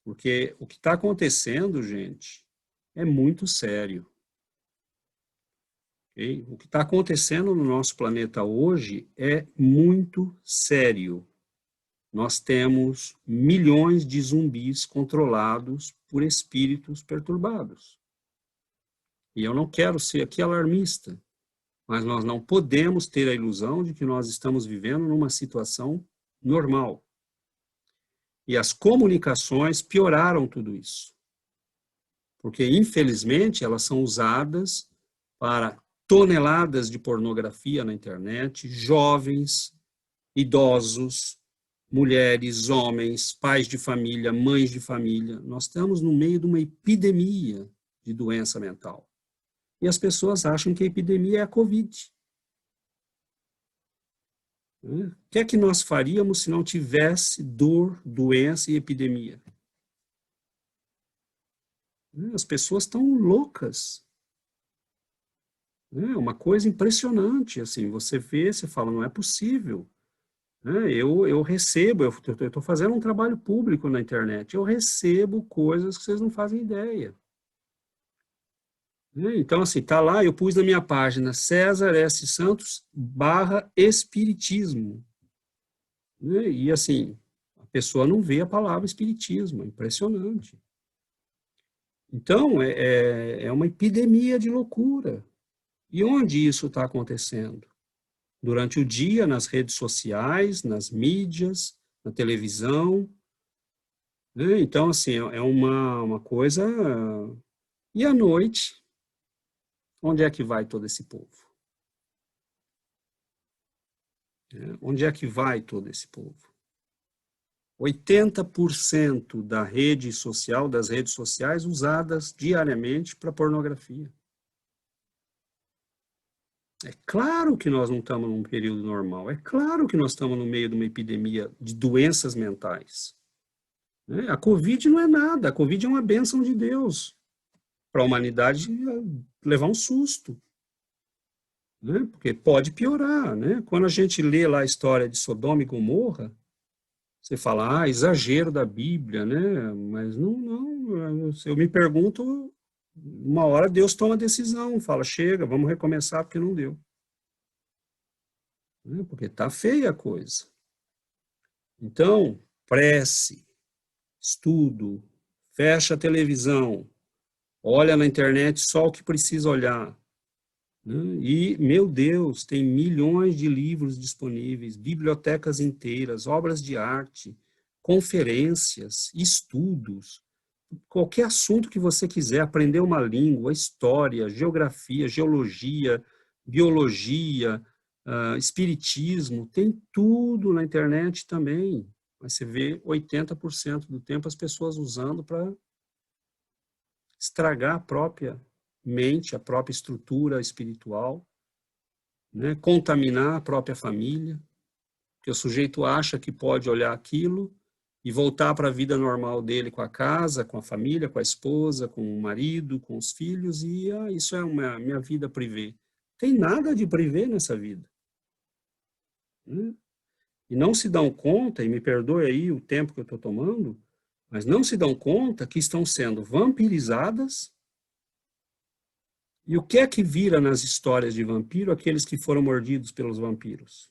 Porque o que está acontecendo, gente, é muito sério. Okay? O que está acontecendo no nosso planeta hoje é muito sério. Nós temos milhões de zumbis controlados por espíritos perturbados. E eu não quero ser aqui alarmista, mas nós não podemos ter a ilusão de que nós estamos vivendo numa situação normal. E as comunicações pioraram tudo isso. Porque, infelizmente, elas são usadas para toneladas de pornografia na internet, jovens, idosos, mulheres, homens, pais de família, mães de família. Nós estamos no meio de uma epidemia de doença mental. E as pessoas acham que a epidemia é a Covid. O que é que nós faríamos se não tivesse dor, doença e epidemia? As pessoas estão loucas. É uma coisa impressionante, assim, você vê, você fala, não é possível. Eu recebo, eu estou fazendo um trabalho público na internet, eu recebo coisas que vocês não fazem ideia. Então, assim, tá lá, eu pus na minha página, César S. Santos /espiritismo. E, assim, a pessoa não vê a palavra espiritismo, é impressionante. Então, é uma epidemia de loucura. E onde isso está acontecendo? Durante o dia, nas redes sociais, nas mídias, na televisão. Então, assim, é uma coisa... E à noite, onde é que vai todo esse povo? Onde é que vai todo esse povo? 80% da rede social, das redes sociais, usadas diariamente para pornografia. É claro que nós não estamos num período normal. É claro que nós estamos no meio de uma epidemia de doenças mentais. A Covid não é nada. A Covid é uma bênção de Deus para a humanidade levar um susto. Porque pode piorar. Quando a gente lê lá a história de Sodoma e Gomorra, você fala, exagero da Bíblia, mas não. Eu me pergunto, uma hora Deus toma decisão, fala, chega, vamos recomeçar porque não deu. Porque está feia a coisa. Então, prece, estudo, fecha a televisão, olha na internet só o que precisa olhar. E, meu Deus, tem milhões de livros disponíveis, bibliotecas inteiras, obras de arte, conferências, estudos, qualquer assunto que você quiser, aprender uma língua, história, geografia, geologia, biologia, espiritismo, tem tudo na internet também. Mas você vê 80% do tempo as pessoas usando para estragar a própria mente, a própria estrutura espiritual, contaminar a própria família, porque o sujeito acha que pode olhar aquilo e voltar para a vida normal dele com a casa, com a família, com a esposa, com o marido, com os filhos, e isso é minha vida privê. Tem nada de privê nessa vida. E não se dão conta, e me perdoe aí o tempo que eu estou tomando, mas não se dão conta que estão sendo vampirizadas E o que é que vira nas histórias de vampiro aqueles que foram mordidos pelos vampiros?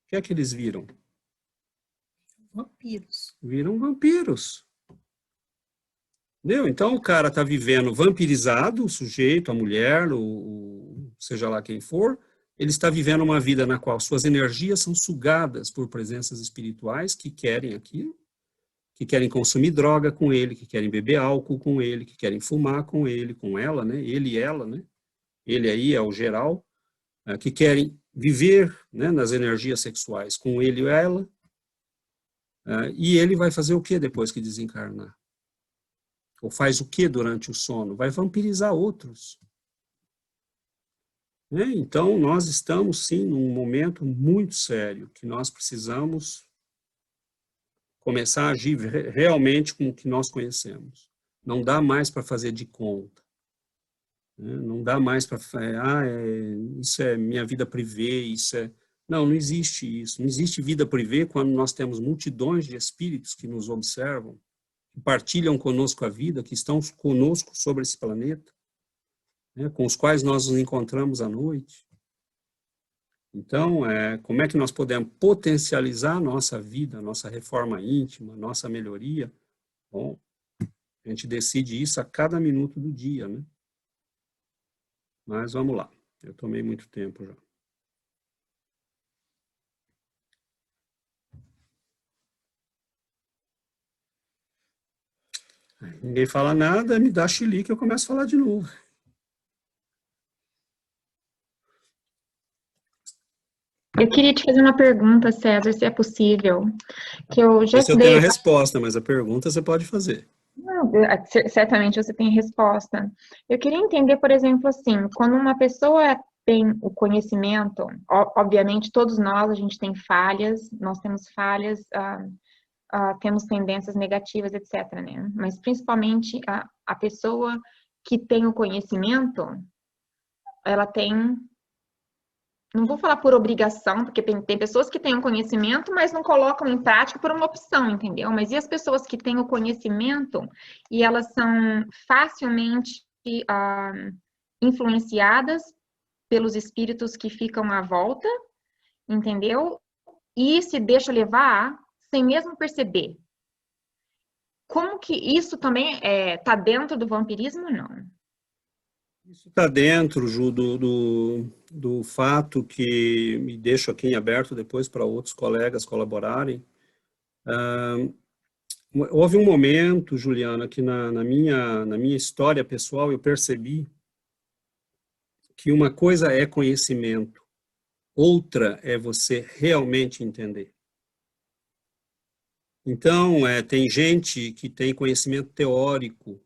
O que é que eles viram? Vampiros. Viram vampiros. Entendeu? Então o cara está vivendo vampirizado, o sujeito, a mulher, seja lá quem for, ele está vivendo uma vida na qual suas energias são sugadas por presenças espirituais que querem aquilo, que querem consumir droga com ele, que querem beber álcool com ele, que querem fumar com ele, com ela, né? Ele e ela, né? Ele aí é o geral, que querem viver, né, nas energias sexuais com ele e ela, e ele vai fazer o que depois que desencarnar? Ou faz o que durante o sono? Vai vampirizar outros. Né? Então, nós estamos, sim, num momento muito sério, que nós precisamos começar a agir realmente com o que nós conhecemos. Não dá mais para fazer de conta. Né? Não dá mais para... isso é minha vida privê, isso é... Não, não existe isso. Não existe vida privê quando nós temos multidões de espíritos que nos observam, que partilham conosco a vida, que estão conosco sobre esse planeta, né, com os quais nós nos encontramos à noite. Então, como é que nós podemos potencializar a nossa vida, a nossa reforma íntima, a nossa melhoria? Bom, a gente decide isso a cada minuto do dia, né? Mas vamos lá, eu tomei muito tempo já. Ninguém fala nada, me dá chilique, eu começo a falar de novo. Eu queria te fazer uma pergunta, César, se é possível, que eu já Esse eu tenho a resposta, mas a pergunta você pode fazer. Não, certamente você tem resposta. Eu queria entender, por exemplo, assim, quando uma pessoa tem o conhecimento, obviamente todos nós, a gente tem falhas, nós temos falhas, temos tendências negativas, etc., né? Mas principalmente a pessoa que tem o conhecimento, ela tem... Não vou falar por obrigação, porque tem pessoas que têm o conhecimento, mas não colocam em prática por uma opção, entendeu? Mas e as pessoas que têm o conhecimento e elas são facilmente influenciadas pelos espíritos que ficam à volta, entendeu? E se deixa levar sem mesmo perceber. Como que isso também está dentro do vampirismo ou não? Isso está dentro, Ju, do fato que me deixo aqui em aberto depois para outros colegas colaborarem. Houve um momento, Juliana, que na minha história pessoal eu percebi que uma coisa é conhecimento, outra é você realmente entender. Então, tem gente que tem conhecimento teórico,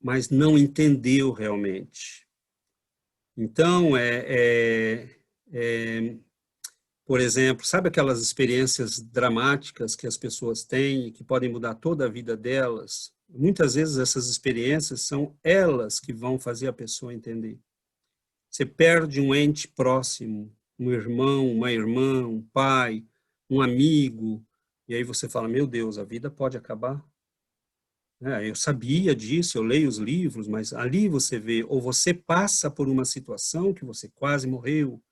mas não entendeu realmente. Então, por exemplo, sabe aquelas experiências dramáticas que as pessoas têm e que podem mudar toda a vida delas? Muitas vezes essas experiências são elas que vão fazer a pessoa entender. Você perde um ente próximo, um irmão, uma irmã, um pai, um amigo, e aí você fala, meu Deus, a vida pode acabar? Eu sabia disso, eu leio os livros, mas ali você vê, ou você passa por uma situação que você quase morreu,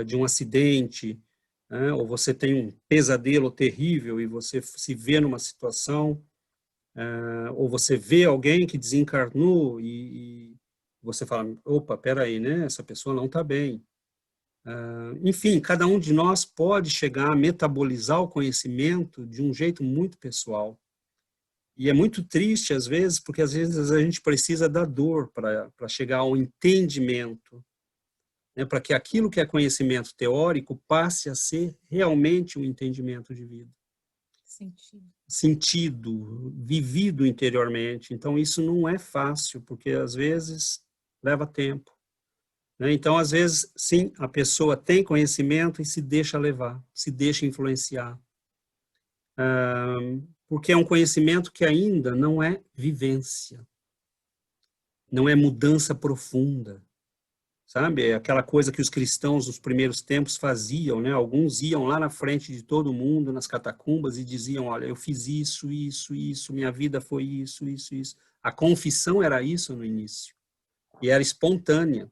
de um acidente, ou você tem um pesadelo terrível e você se vê numa situação, ou você vê alguém que desencarnou e você fala, opa, peraí, né? Essa pessoa não está bem. Enfim, cada um de nós pode chegar a metabolizar o conhecimento de um jeito muito pessoal. E é muito triste, às vezes, porque às vezes a gente precisa da dor para chegar ao entendimento, né, para que aquilo que é conhecimento teórico passe a ser realmente um entendimento de vida. Sentido, vivido interiormente. Então, isso não é fácil, porque às vezes leva tempo. Né? Então, às vezes, sim, a pessoa tem conhecimento e se deixa levar, se deixa influenciar. Porque é um conhecimento que ainda não é vivência, não é mudança profunda, sabe? É aquela coisa que os cristãos nos primeiros tempos faziam, né? Alguns iam lá na frente de todo mundo, nas catacumbas, e diziam, olha, eu fiz isso, minha vida foi isso. A confissão era isso no início, e era espontânea,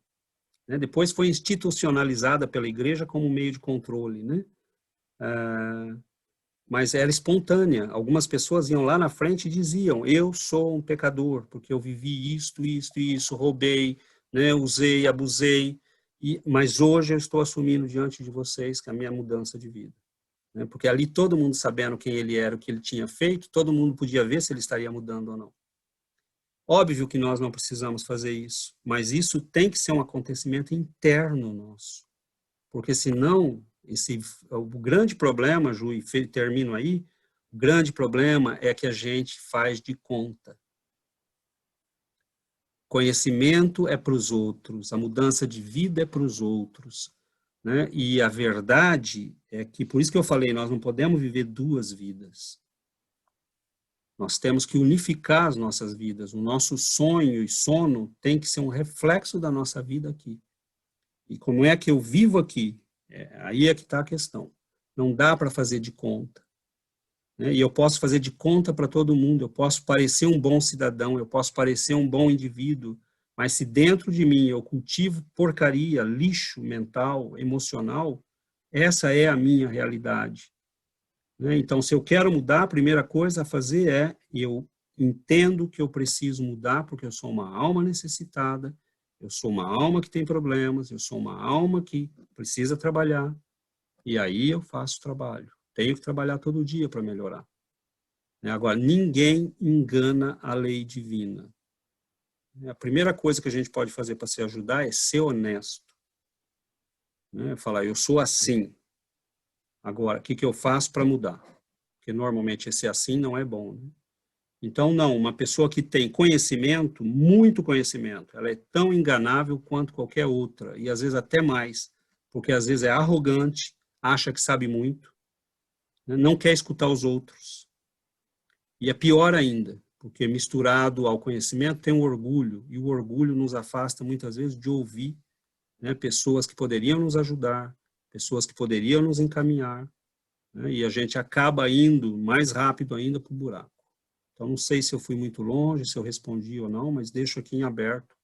né? Depois foi institucionalizada pela igreja como meio de controle, né? Mas era espontânea. Algumas pessoas iam lá na frente e diziam, eu sou um pecador, porque eu vivi isto, isto e isso, roubei, né? Usei, abusei, mas hoje eu estou assumindo diante de vocês que a minha mudança de vida. Né? Porque ali todo mundo sabendo quem ele era, o que ele tinha feito, todo mundo podia ver se ele estaria mudando ou não. Óbvio que nós não precisamos fazer isso, mas isso tem que ser um acontecimento interno nosso, porque senão, o grande problema, Ju, e termino aí, o grande problema é que a gente faz de conta. Conhecimento é para os outros, a mudança de vida é para os outros, né? E a verdade é que, por isso que eu falei, nós não podemos viver duas vidas. Nós temos que unificar as nossas vidas. O nosso sonho e sono tem que ser um reflexo da nossa vida aqui. E como é que eu vivo aqui? Aí é que está a questão. Não dá para fazer de conta. Né? E eu posso fazer de conta para todo mundo. Eu posso parecer um bom cidadão, eu posso parecer um bom indivíduo, mas se dentro de mim eu cultivo porcaria, lixo mental, emocional, essa é a minha realidade. Então, se eu quero mudar, a primeira coisa a fazer é, eu entendo que eu preciso mudar, porque eu sou uma alma necessitada, eu sou uma alma que tem problemas, eu sou uma alma que precisa trabalhar, e aí eu faço trabalho. Tenho que trabalhar todo dia para melhorar. Agora, ninguém engana a lei divina. A primeira coisa que a gente pode fazer para se ajudar é ser honesto. Falar, eu sou assim. Agora, o que eu faço para mudar? Porque normalmente esse assim não é bom. Né? Então, não, uma pessoa que tem conhecimento, muito conhecimento, ela é tão enganável quanto qualquer outra, e às vezes até mais, porque às vezes é arrogante, acha que sabe muito, né? Não quer escutar os outros. E é pior ainda, porque misturado ao conhecimento tem o orgulho, e o orgulho nos afasta muitas vezes de ouvir, né, pessoas que poderiam nos ajudar, pessoas que poderiam nos encaminhar, né, e a gente acaba indo mais rápido ainda para o buraco. Então, não sei se eu fui muito longe, se eu respondi ou não, mas deixo aqui em aberto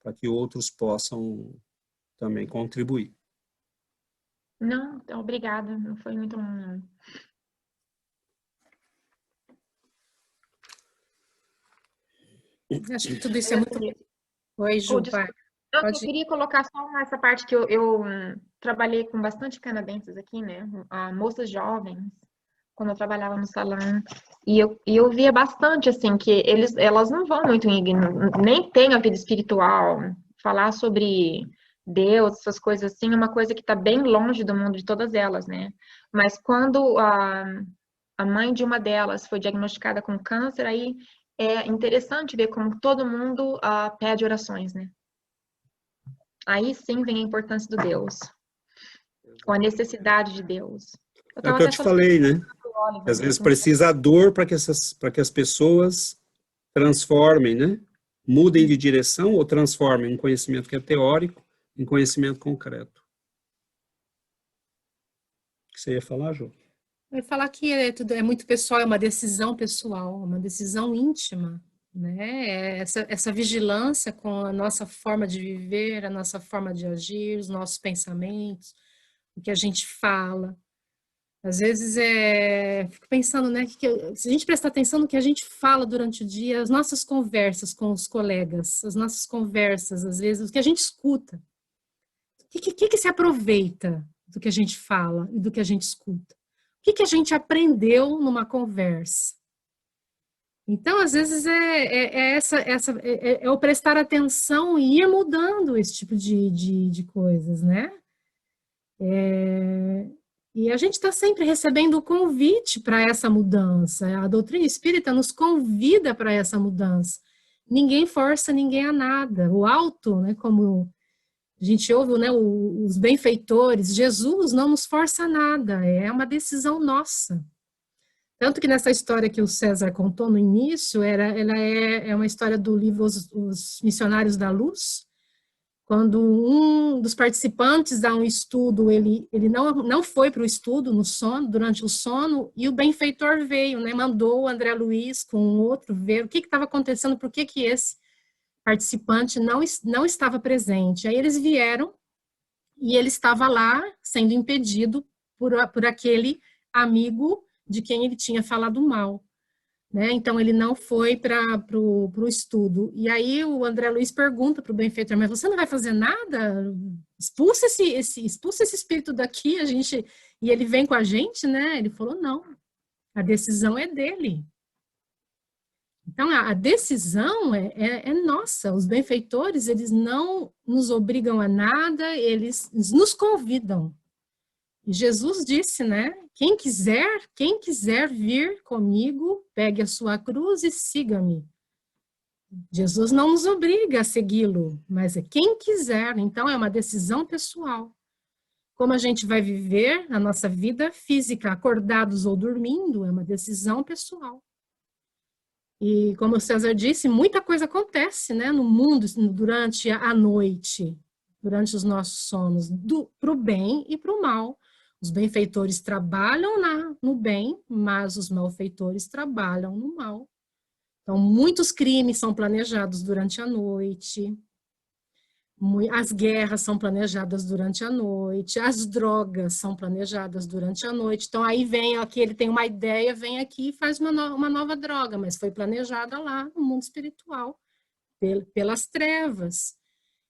para que outros possam também contribuir. Não, obrigada, não foi muito longe, não. Acho que tudo isso é muito... Oi, Ju, vai. Eu queria colocar só essa parte que eu trabalhei com bastante canadenses aqui, né? Moças jovens, quando eu trabalhava no salão. E eu via bastante, assim, que elas não vão muito nem tem a vida espiritual. Falar sobre Deus, essas coisas assim, é uma coisa que está bem longe do mundo de todas elas, né? Mas quando a mãe de uma delas foi diagnosticada com câncer, aí é interessante ver como todo mundo pede orações, né? Aí sim vem a importância do Deus, ou a necessidade de Deus. É o que eu te falei, né? Às vezes precisa a dor para que as pessoas transformem, né? Mudem de direção ou transformem um conhecimento que é teórico em conhecimento concreto. O que você ia falar, Ju? Eu ia falar que é muito pessoal, é uma decisão pessoal, uma decisão íntima. Né? Essa vigilância com a nossa forma de viver, a nossa forma de agir, os nossos pensamentos, o que a gente fala. Às vezes fico pensando, né, se a gente prestar atenção no que a gente fala durante o dia, as nossas conversas com os colegas, as nossas conversas, às vezes, o que a gente escuta, o que se aproveita do que a gente fala e do que a gente escuta? O que a gente aprendeu numa conversa? Então, às vezes, é o prestar atenção e ir mudando esse tipo de coisas, né? E a gente está sempre recebendo o convite para essa mudança. A doutrina espírita nos convida para essa mudança. Ninguém força ninguém a nada. O alto, né, como a gente ouve, né, os benfeitores, Jesus não nos força a nada, é uma decisão nossa. Tanto que nessa história que o César contou no início, ela é uma história do livro Os Missionários da Luz, quando um dos participantes dá um estudo, ele não foi para o estudo no sono, durante o sono, e o benfeitor veio, né, mandou o André Luiz com um outro ver o que estava acontecendo, por que esse participante não estava presente. Aí eles vieram e ele estava lá sendo impedido por aquele amigo de quem ele tinha falado mal. Né? Então, ele não foi para o estudo. E aí o André Luiz pergunta para o benfeitor, mas você não vai fazer nada? Expulsa esse espírito daqui, e ele vem com a gente, né? Ele falou, não, a decisão é dele. Então, a decisão é nossa. Os benfeitores, eles não nos obrigam a nada, eles nos convidam. E Jesus disse, né? Quem quiser vir comigo, pegue a sua cruz e siga-me. Jesus não nos obriga a segui-lo, mas é quem quiser. Então, é uma decisão pessoal. Como a gente vai viver a nossa vida física, acordados ou dormindo, é uma decisão pessoal. E, como o César disse, muita coisa acontece, né, no mundo durante a noite, durante os nossos sonos, para o bem e para o mal. Os benfeitores trabalham no bem, mas os malfeitores trabalham no mal. Então, muitos crimes são planejados durante a noite, as guerras são planejadas durante a noite, as drogas são planejadas durante a noite. Então, aí vem aqui, ele tem uma ideia, vem aqui e faz uma nova droga, mas foi planejada lá no mundo espiritual, pelas trevas.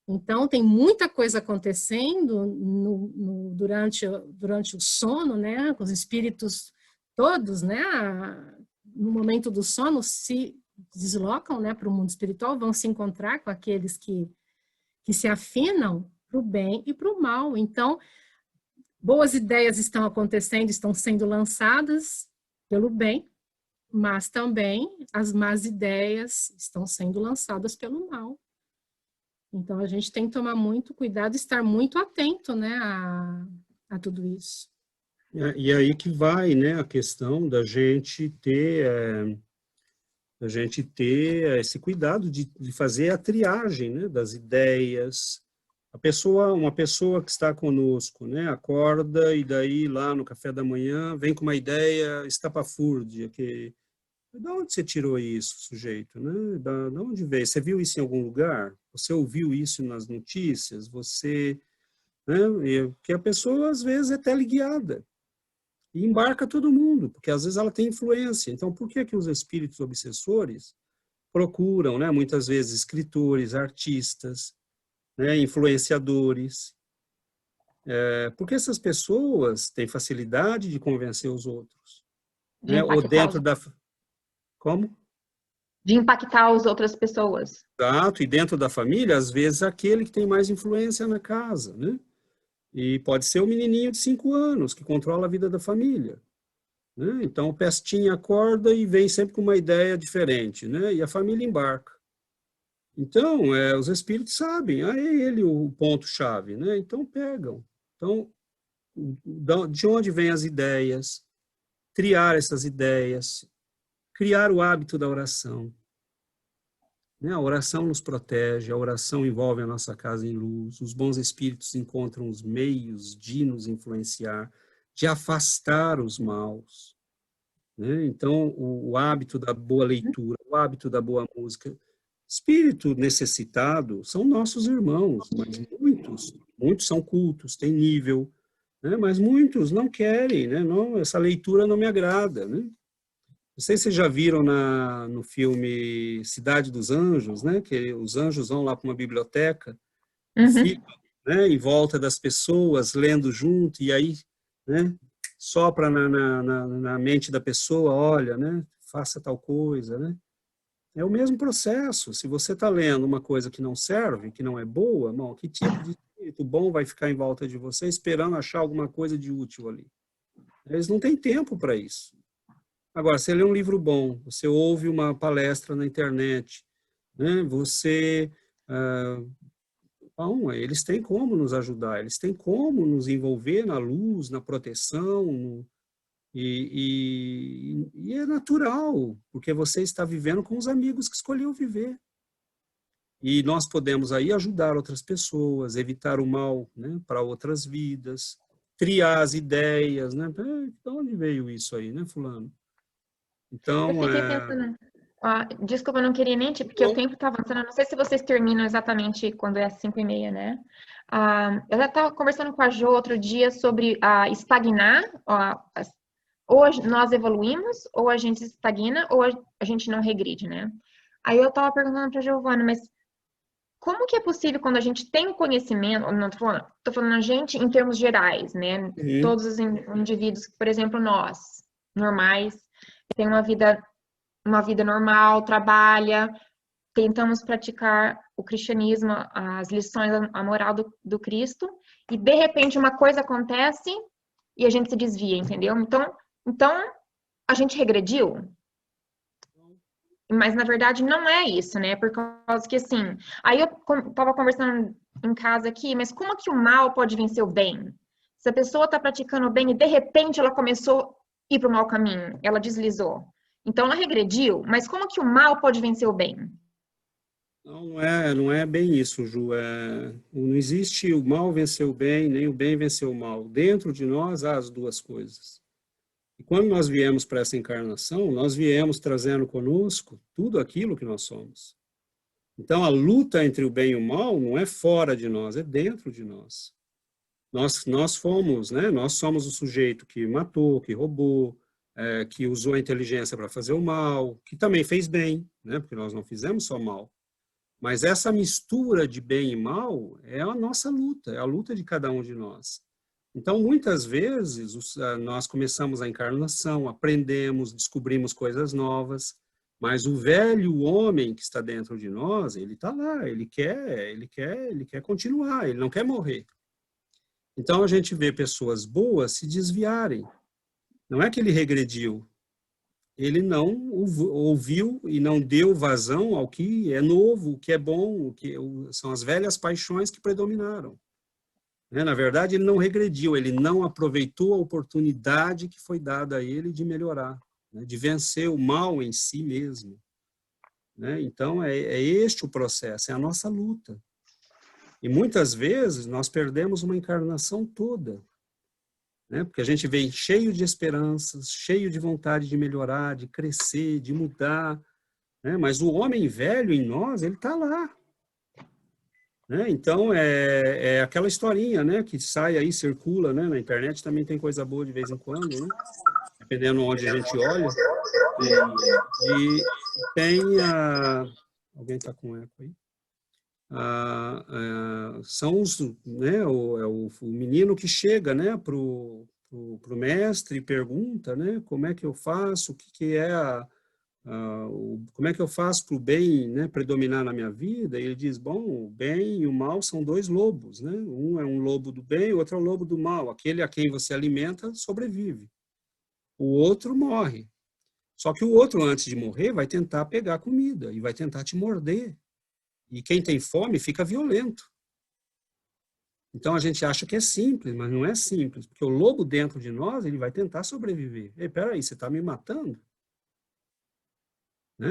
Então, tem muita coisa acontecendo durante o sono, né? Os espíritos todos, né? No momento do sono, se deslocam, né, para o mundo espiritual, vão se encontrar com aqueles que se afinam para o bem e para o mal. Então, boas ideias estão acontecendo, estão sendo lançadas pelo bem, mas também as más ideias estão sendo lançadas pelo mal. Então, a gente tem que tomar muito cuidado e estar muito atento, né, a tudo isso. E aí que vai, né, a questão da gente ter esse cuidado de fazer a triagem, né, das ideias. Uma pessoa que está conosco, né, acorda e daí lá no café da manhã vem com uma ideia estapafúrdia, que de onde você tirou isso, sujeito, né? Da onde veio? Você viu isso em algum lugar? Você ouviu isso nas notícias? Né? Porque a pessoa às vezes é teleguiada e embarca todo mundo, porque às vezes ela tem influência. Então, por que os espíritos obsessores procuram, né, muitas vezes escritores, artistas, né, influenciadores? Porque essas pessoas têm facilidade de convencer os outros, né? Ou dentro da... Como? De impactar as outras pessoas. Exato, e dentro da família, às vezes, aquele que tem mais influência na casa, né? E pode ser o menininho de 5 anos, que controla a vida da família, né? Então, o pestinha acorda e vem sempre com uma ideia diferente, né? E a família embarca. Então, os espíritos sabem, é ele o ponto-chave, né? Então, pegam. Então, de onde vêm as ideias? Triar essas ideias, criar o hábito da oração. A oração nos protege, a oração envolve a nossa casa em luz, os bons espíritos encontram os meios de nos influenciar, de afastar os maus. Então, o hábito da boa leitura, o hábito da boa música. Espírito necessitado são nossos irmãos, mas muitos são cultos, têm nível, né? Mas muitos não querem, né? Não, essa leitura não me agrada, né? Não sei se vocês já viram no filme Cidade dos Anjos, né? Que os anjos vão lá para uma biblioteca, ficam, né, em volta das pessoas, lendo junto, e aí, né, sopra na mente da pessoa, olha, né, faça tal coisa, né? É o mesmo processo. Se você está lendo uma coisa que não serve, que não é boa, não, que tipo de espírito bom vai ficar em volta de você esperando achar alguma coisa de útil ali? Eles não têm tempo para isso. Agora, você lê um livro bom, você ouve uma palestra na internet, né? Bom, eles têm como nos ajudar, eles têm como nos envolver na luz, na proteção, e é natural, porque você está vivendo com os amigos que escolheu viver. E nós podemos aí ajudar outras pessoas, evitar o mal, né, para outras vidas, triar as ideias, né? De onde veio isso aí, né, fulano? Então, Eu fiquei pensando, desculpa, eu não queria nem, porque o tempo está avançando, eu não sei se vocês terminam exatamente quando é 5h30, né? Eu já estava conversando com a Jo outro dia sobre estagnar, ou nós evoluímos, ou a gente estagna, ou a gente não regride, né? Aí eu estava perguntando para a Giovana, mas como que é possível quando a gente tem o conhecimento, não tô falando a gente em termos gerais, né? Todos os indivíduos, por exemplo, nós, normais, tem uma vida normal, trabalha, tentamos praticar o cristianismo, as lições, a moral do Cristo, e de repente uma coisa acontece e a gente se desvia, entendeu? Então a gente regrediu. Mas, na verdade, não é isso, né? Por causa que, assim... Aí eu tava conversando em casa aqui, mas como que o mal pode vencer o bem? Se a pessoa tá praticando o bem e, de repente, ela começou a ir para o mau caminho, ela deslizou. Então, ela regrediu, mas como que o mal pode vencer o bem? Não é bem isso, Ju. Não existe o mal vencer o bem, nem o bem vencer o mal. Dentro de nós há as duas coisas. E quando nós viemos para essa encarnação, nós viemos trazendo conosco tudo aquilo que nós somos. Então, a luta entre o bem e o mal não é fora de nós, é dentro de nós. Nós fomos, né? Nós somos o sujeito que matou, que roubou, que usou a inteligência para fazer o mal, que também fez bem, né? Porque nós não fizemos só mal. Mas essa mistura de bem e mal é a nossa luta, é a luta de cada um de nós. Então, muitas vezes, nós começamos a encarnação, aprendemos, descobrimos coisas novas, mas o velho homem que está dentro de nós, ele está lá, ele quer continuar, ele não quer morrer. Então, a gente vê pessoas boas se desviarem. Não é que ele regrediu, ele não ouviu e não deu vazão ao que é novo, o que é bom, são as velhas paixões que predominaram. Na verdade, ele não regrediu, ele não aproveitou a oportunidade que foi dada a ele de melhorar, de vencer o mal em si mesmo. Então, é este o processo, é a nossa luta. E muitas vezes nós perdemos uma encarnação toda, porque a gente vem cheio de esperanças, cheio de vontade de melhorar, de crescer, de mudar, mas o homem velho em nós, ele está lá. Então, é aquela historinha, que sai aí, circula, na internet também tem coisa boa de vez em quando, dependendo onde a gente olha. E tem alguém está com eco aí? São os, o menino que chega, pro mestre e pergunta, como é que eu faço, o que é como é que eu faço para o bem, predominar na minha vida? E ele diz, bom, o bem e o mal são dois lobos, Um é um lobo do bem, o outro é um lobo do mal. Aquele a quem você alimenta sobrevive. O outro morre. Só que o outro, antes de morrer, vai tentar pegar comida e vai tentar te morder. E quem tem fome fica violento. Então a gente acha que é simples, mas não é simples, porque o lobo dentro de nós, ele vai tentar sobreviver. Ei, peraí, você está me matando?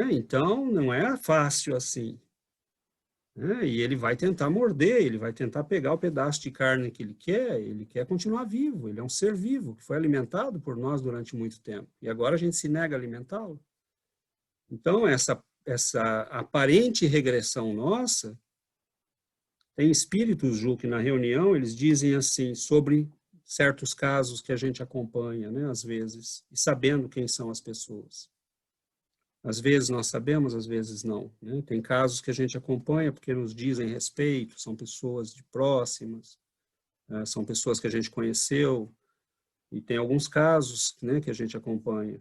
Então, não é fácil assim. E ele vai tentar morder, ele vai tentar pegar o pedaço de carne que ele quer continuar vivo, ele é um ser vivo, que foi alimentado por nós durante muito tempo. E agora a gente se nega a alimentá-lo. Então, essa aparente regressão nossa, tem espíritos, Ju, que na reunião eles dizem assim, sobre certos casos que a gente acompanha, às vezes, e sabendo quem são as pessoas. Às vezes nós sabemos, às vezes não. Tem casos que a gente acompanha porque nos dizem respeito, são pessoas de próximas, são pessoas que a gente conheceu, e tem alguns casos que a gente acompanha.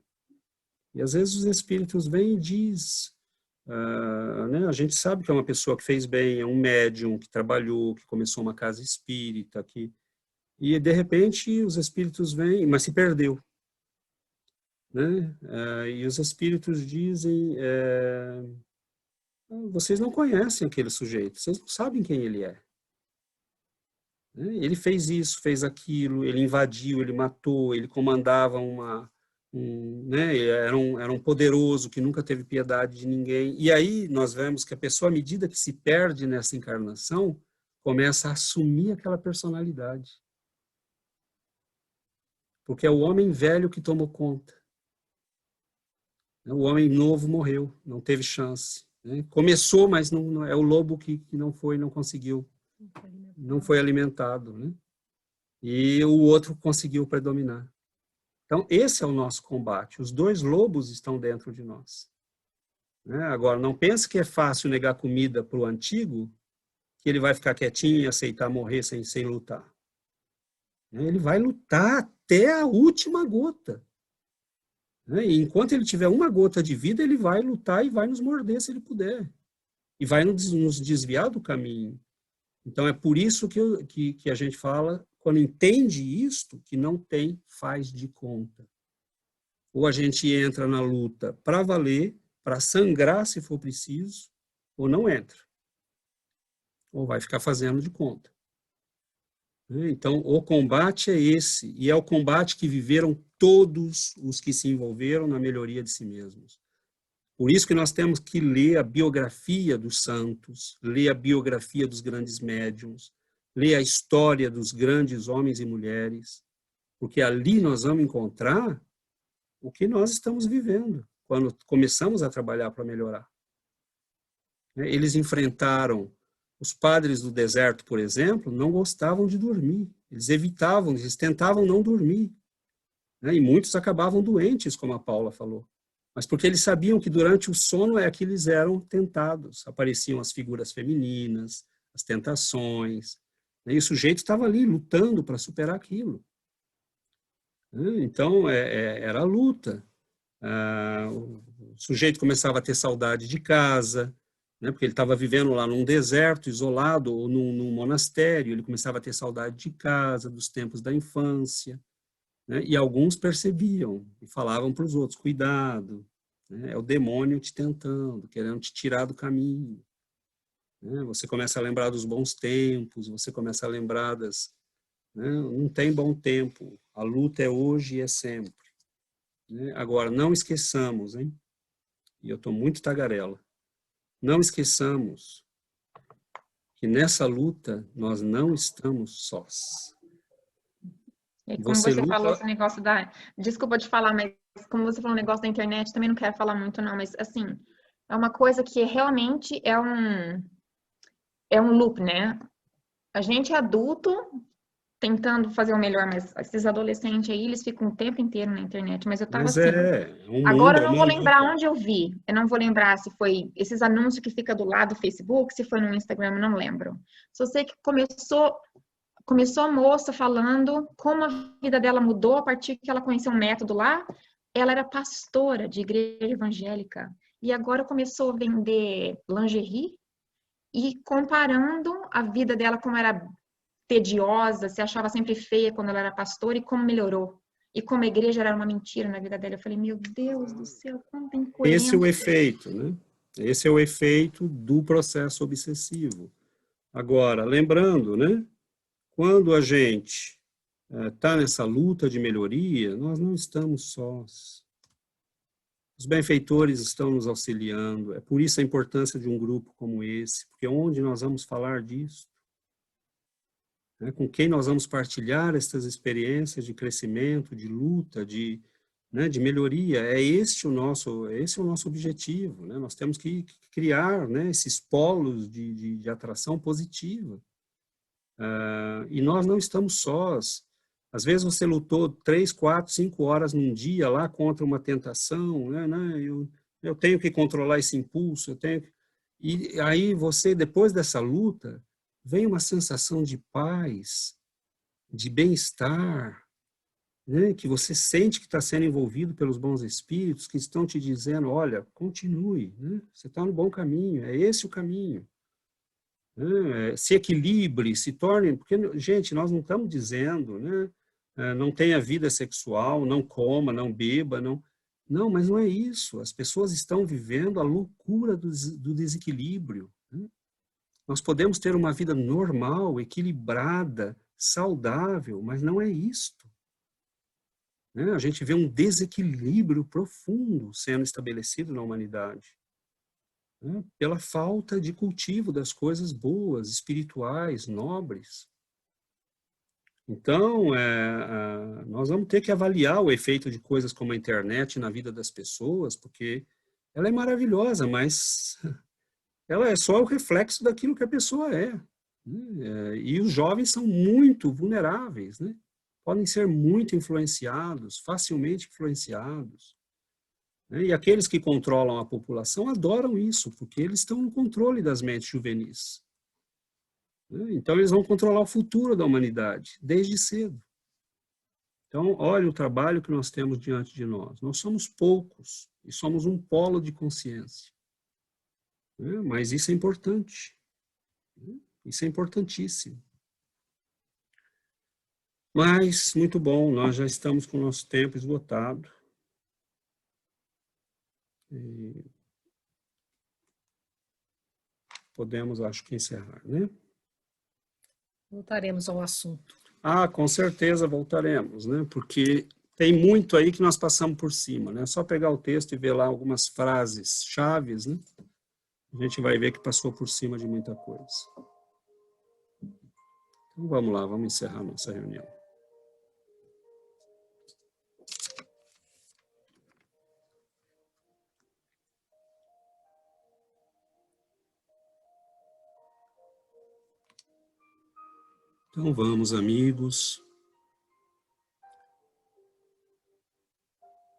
E às vezes os espíritos vêm e dizem, a gente sabe que é uma pessoa que fez bem, é um médium que trabalhou, que começou uma casa espírita, e de repente os espíritos vêm, mas se perdeu. E os espíritos dizem, vocês não conhecem aquele sujeito, vocês não sabem quem ele é. Ele fez isso, fez aquilo, ele invadiu, ele matou, ele comandava né, era um poderoso que nunca teve piedade de ninguém. E aí nós vemos que a pessoa, à medida que se perde nessa encarnação, começa a assumir aquela personalidade. Porque é o homem velho que tomou conta. O homem novo morreu, não teve chance. Né? Começou, mas não é o lobo que não conseguiu, não foi alimentado. Né? E o outro conseguiu predominar. Então, esse é o nosso combate. Os dois lobos estão dentro de nós. Né? Agora, não pense que é fácil negar comida para o antigo, que ele vai ficar quietinho e aceitar morrer sem lutar. Ele vai lutar até a última gota. E enquanto ele tiver uma gota de vida, ele vai lutar e vai nos morder se ele puder. E vai nos desviar do caminho. Então, é por isso que a gente fala, quando entende isto, que não tem faz de conta. Ou a gente entra na luta para valer, para sangrar se for preciso, ou não entra. Ou vai ficar fazendo de conta. Então, o combate é esse, e é o combate que viveram todos os que se envolveram na melhoria de si mesmos. Por isso que nós temos que ler a biografia dos santos, ler a biografia dos grandes médiuns, ler a história dos grandes homens e mulheres, porque ali nós vamos encontrar o que nós estamos vivendo, quando começamos a trabalhar para melhorar. Eles enfrentaram os padres do deserto, por exemplo, não gostavam de dormir. Eles evitavam, eles tentavam não dormir. E muitos acabavam doentes, como a Paula falou. Mas porque eles sabiam que durante o sono é que eles eram tentados. Apareciam as figuras femininas, as tentações. E o sujeito estava ali lutando para superar aquilo. Então, era a luta. O sujeito começava a ter saudade de casa, porque ele estava vivendo lá num deserto, isolado, ou num monastério. Ele começava a ter saudade de casa, dos tempos da infância. E alguns percebiam e falavam para os outros, cuidado, é o demônio te tentando, querendo te tirar do caminho. Você começa a lembrar dos bons tempos, você começa a lembrar não tem bom tempo, a luta é hoje e é sempre. Agora, não esqueçamos, e eu estou muito tagarela, não esqueçamos que nessa luta nós não estamos sós. E como você falou esse negócio da... Desculpa te falar, mas como você falou o negócio da internet, também não quero falar muito não, mas assim, é uma coisa que realmente é um loop, né? A gente é adulto tentando fazer o melhor, mas esses adolescentes aí, eles ficam o tempo inteiro na internet, mas eu tava assim... Agora eu não vou lembrar onde eu vi, eu não vou lembrar se foi esses anúncios que fica do lado do Facebook, se foi no Instagram, eu não lembro. Só sei que começou a moça falando como a vida dela mudou a partir que ela conheceu um método lá. Ela era pastora de igreja evangélica e agora começou a vender lingerie e comparando a vida dela, como era tediosa, se achava sempre feia quando ela era pastora e como melhorou. E como a igreja era uma mentira na vida dela. Eu falei, meu Deus do céu, quanta incoerência. Esse é o efeito, né? Esse é o efeito do processo obsessivo. Agora, lembrando, né? Quando a gente está nessa luta de melhoria, nós não estamos sós. Os benfeitores estão nos auxiliando. É por isso a importância de um grupo como esse, porque onde nós vamos falar disso? Com quem nós vamos partilhar essas experiências de crescimento, de luta, de melhoria? Esse é o nosso objetivo. Né? Nós temos que criar, né, esses polos de atração positiva. E nós não estamos sós. Às vezes você lutou 3, 4, 5 horas num dia lá contra uma tentação, né? Eu tenho que controlar esse impulso, e aí você, depois dessa luta, vem uma sensação de paz, de bem-estar, né? Que você sente que está sendo envolvido pelos bons espíritos que estão te dizendo, olha, continue, né? Você está no bom caminho, é esse o caminho. Se equilibre, se torne... Porque, gente, nós não estamos dizendo, né? Não tenha vida sexual, não coma, não beba, não... Não, mas não é isso. As pessoas estão vivendo a loucura do desequilíbrio. Né? Nós podemos ter uma vida normal, equilibrada, saudável, mas não é isto. né? A gente vê um desequilíbrio profundo sendo estabelecido na humanidade, né? Pela falta de cultivo das coisas boas, espirituais, nobres. Então, nós vamos ter que avaliar o efeito de coisas como a internet na vida das pessoas, porque ela é maravilhosa, mas ela é só o reflexo daquilo que a pessoa é, né? E os jovens são muito vulneráveis, né? Podem ser muito influenciados, facilmente influenciados, né? E aqueles que controlam a população adoram isso, porque eles estão no controle das mentes juvenis, né? Então, eles vão controlar o futuro da humanidade, desde cedo. Então, olha o trabalho que nós temos diante de nós. Nós somos poucos e somos um polo de consciência, né? Mas isso é importante, né? Isso é importantíssimo. Mas, muito bom, nós já estamos com o nosso tempo esgotado. E podemos, acho que, encerrar, né? Voltaremos ao assunto. Ah, com certeza voltaremos, né? Porque tem muito aí que nós passamos por cima, né? É só pegar o texto e ver lá algumas frases chaves, né? A gente vai ver que passou por cima de muita coisa. Então vamos lá, vamos encerrar nossa reunião. Então vamos, amigos,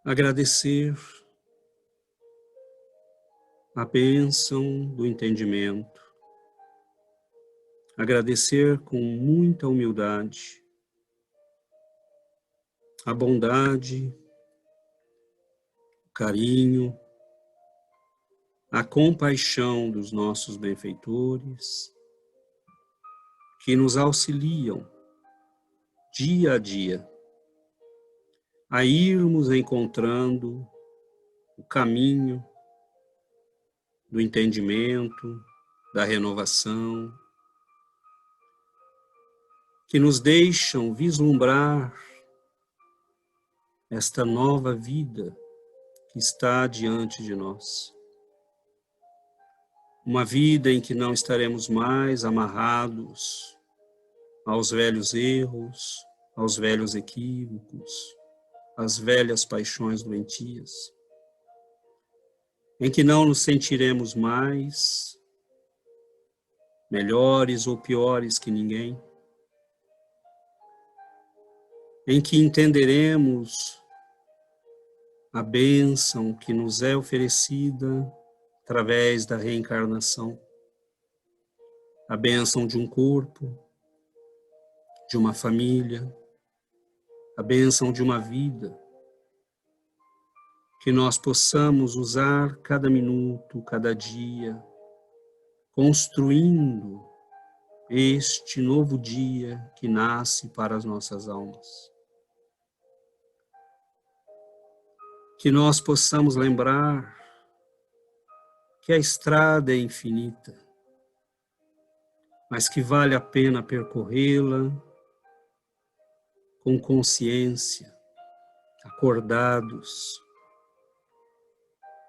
agradecer a bênção do entendimento, agradecer com muita humildade a bondade, o carinho, a compaixão dos nossos benfeitores, que nos auxiliam dia a dia a irmos encontrando o caminho do entendimento, da renovação, que nos deixam vislumbrar esta nova vida que está diante de nós. Uma vida em que não estaremos mais amarrados aos velhos erros, aos velhos equívocos, às velhas paixões doentias, em que não nos sentiremos mais melhores ou piores que ninguém, em que entenderemos a bênção que nos é oferecida através da reencarnação, a bênção de um corpo, de uma família, a bênção de uma vida, que nós possamos usar cada minuto, cada dia, construindo este novo dia que nasce para as nossas almas. Que nós possamos lembrar que a estrada é infinita, mas que vale a pena percorrê-la com consciência, acordados,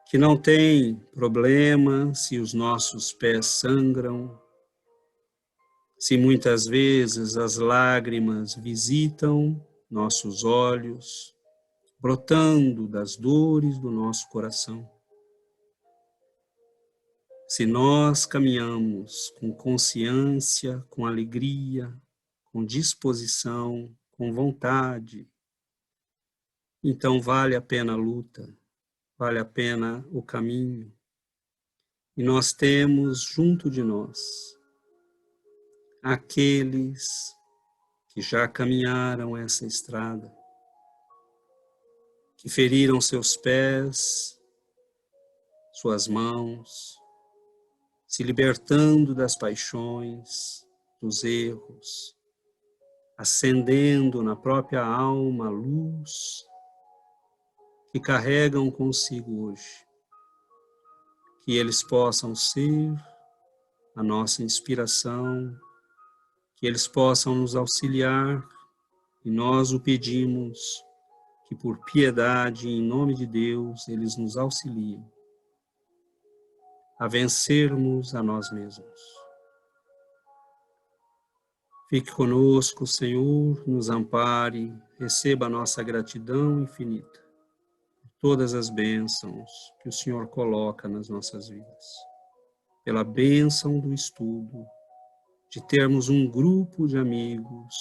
que não tem problema se os nossos pés sangram, se muitas vezes as lágrimas visitam nossos olhos, brotando das dores do nosso coração. Se nós caminhamos com consciência, com alegria, com disposição, com vontade, então vale a pena a luta, vale a pena o caminho. E nós temos junto de nós aqueles que já caminharam essa estrada, que feriram seus pés, suas mãos, se libertando das paixões, dos erros, acendendo na própria alma a luz que carregam consigo hoje. Que eles possam ser a nossa inspiração, que eles possam nos auxiliar, e nós o pedimos, que por piedade, em nome de Deus, eles nos auxiliem a vencermos a nós mesmos. Fique conosco, Senhor, nos ampare, receba a nossa gratidão infinita por todas as bênçãos que o Senhor coloca nas nossas vidas. Pela bênção do estudo, de termos um grupo de amigos,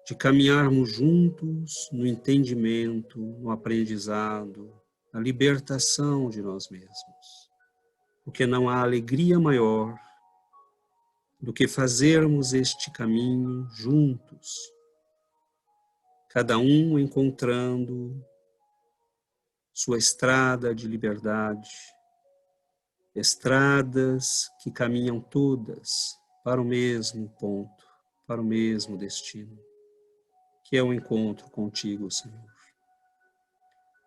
de caminharmos juntos no entendimento, no aprendizado, na libertação de nós mesmos. Porque não há alegria maior do que fazermos este caminho juntos, cada um encontrando sua estrada de liberdade, estradas que caminham todas para o mesmo ponto, para o mesmo destino, que é o encontro contigo, Senhor.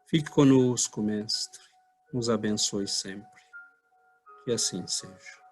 Fique conosco, Mestre, nos abençoe sempre. Que assim seja.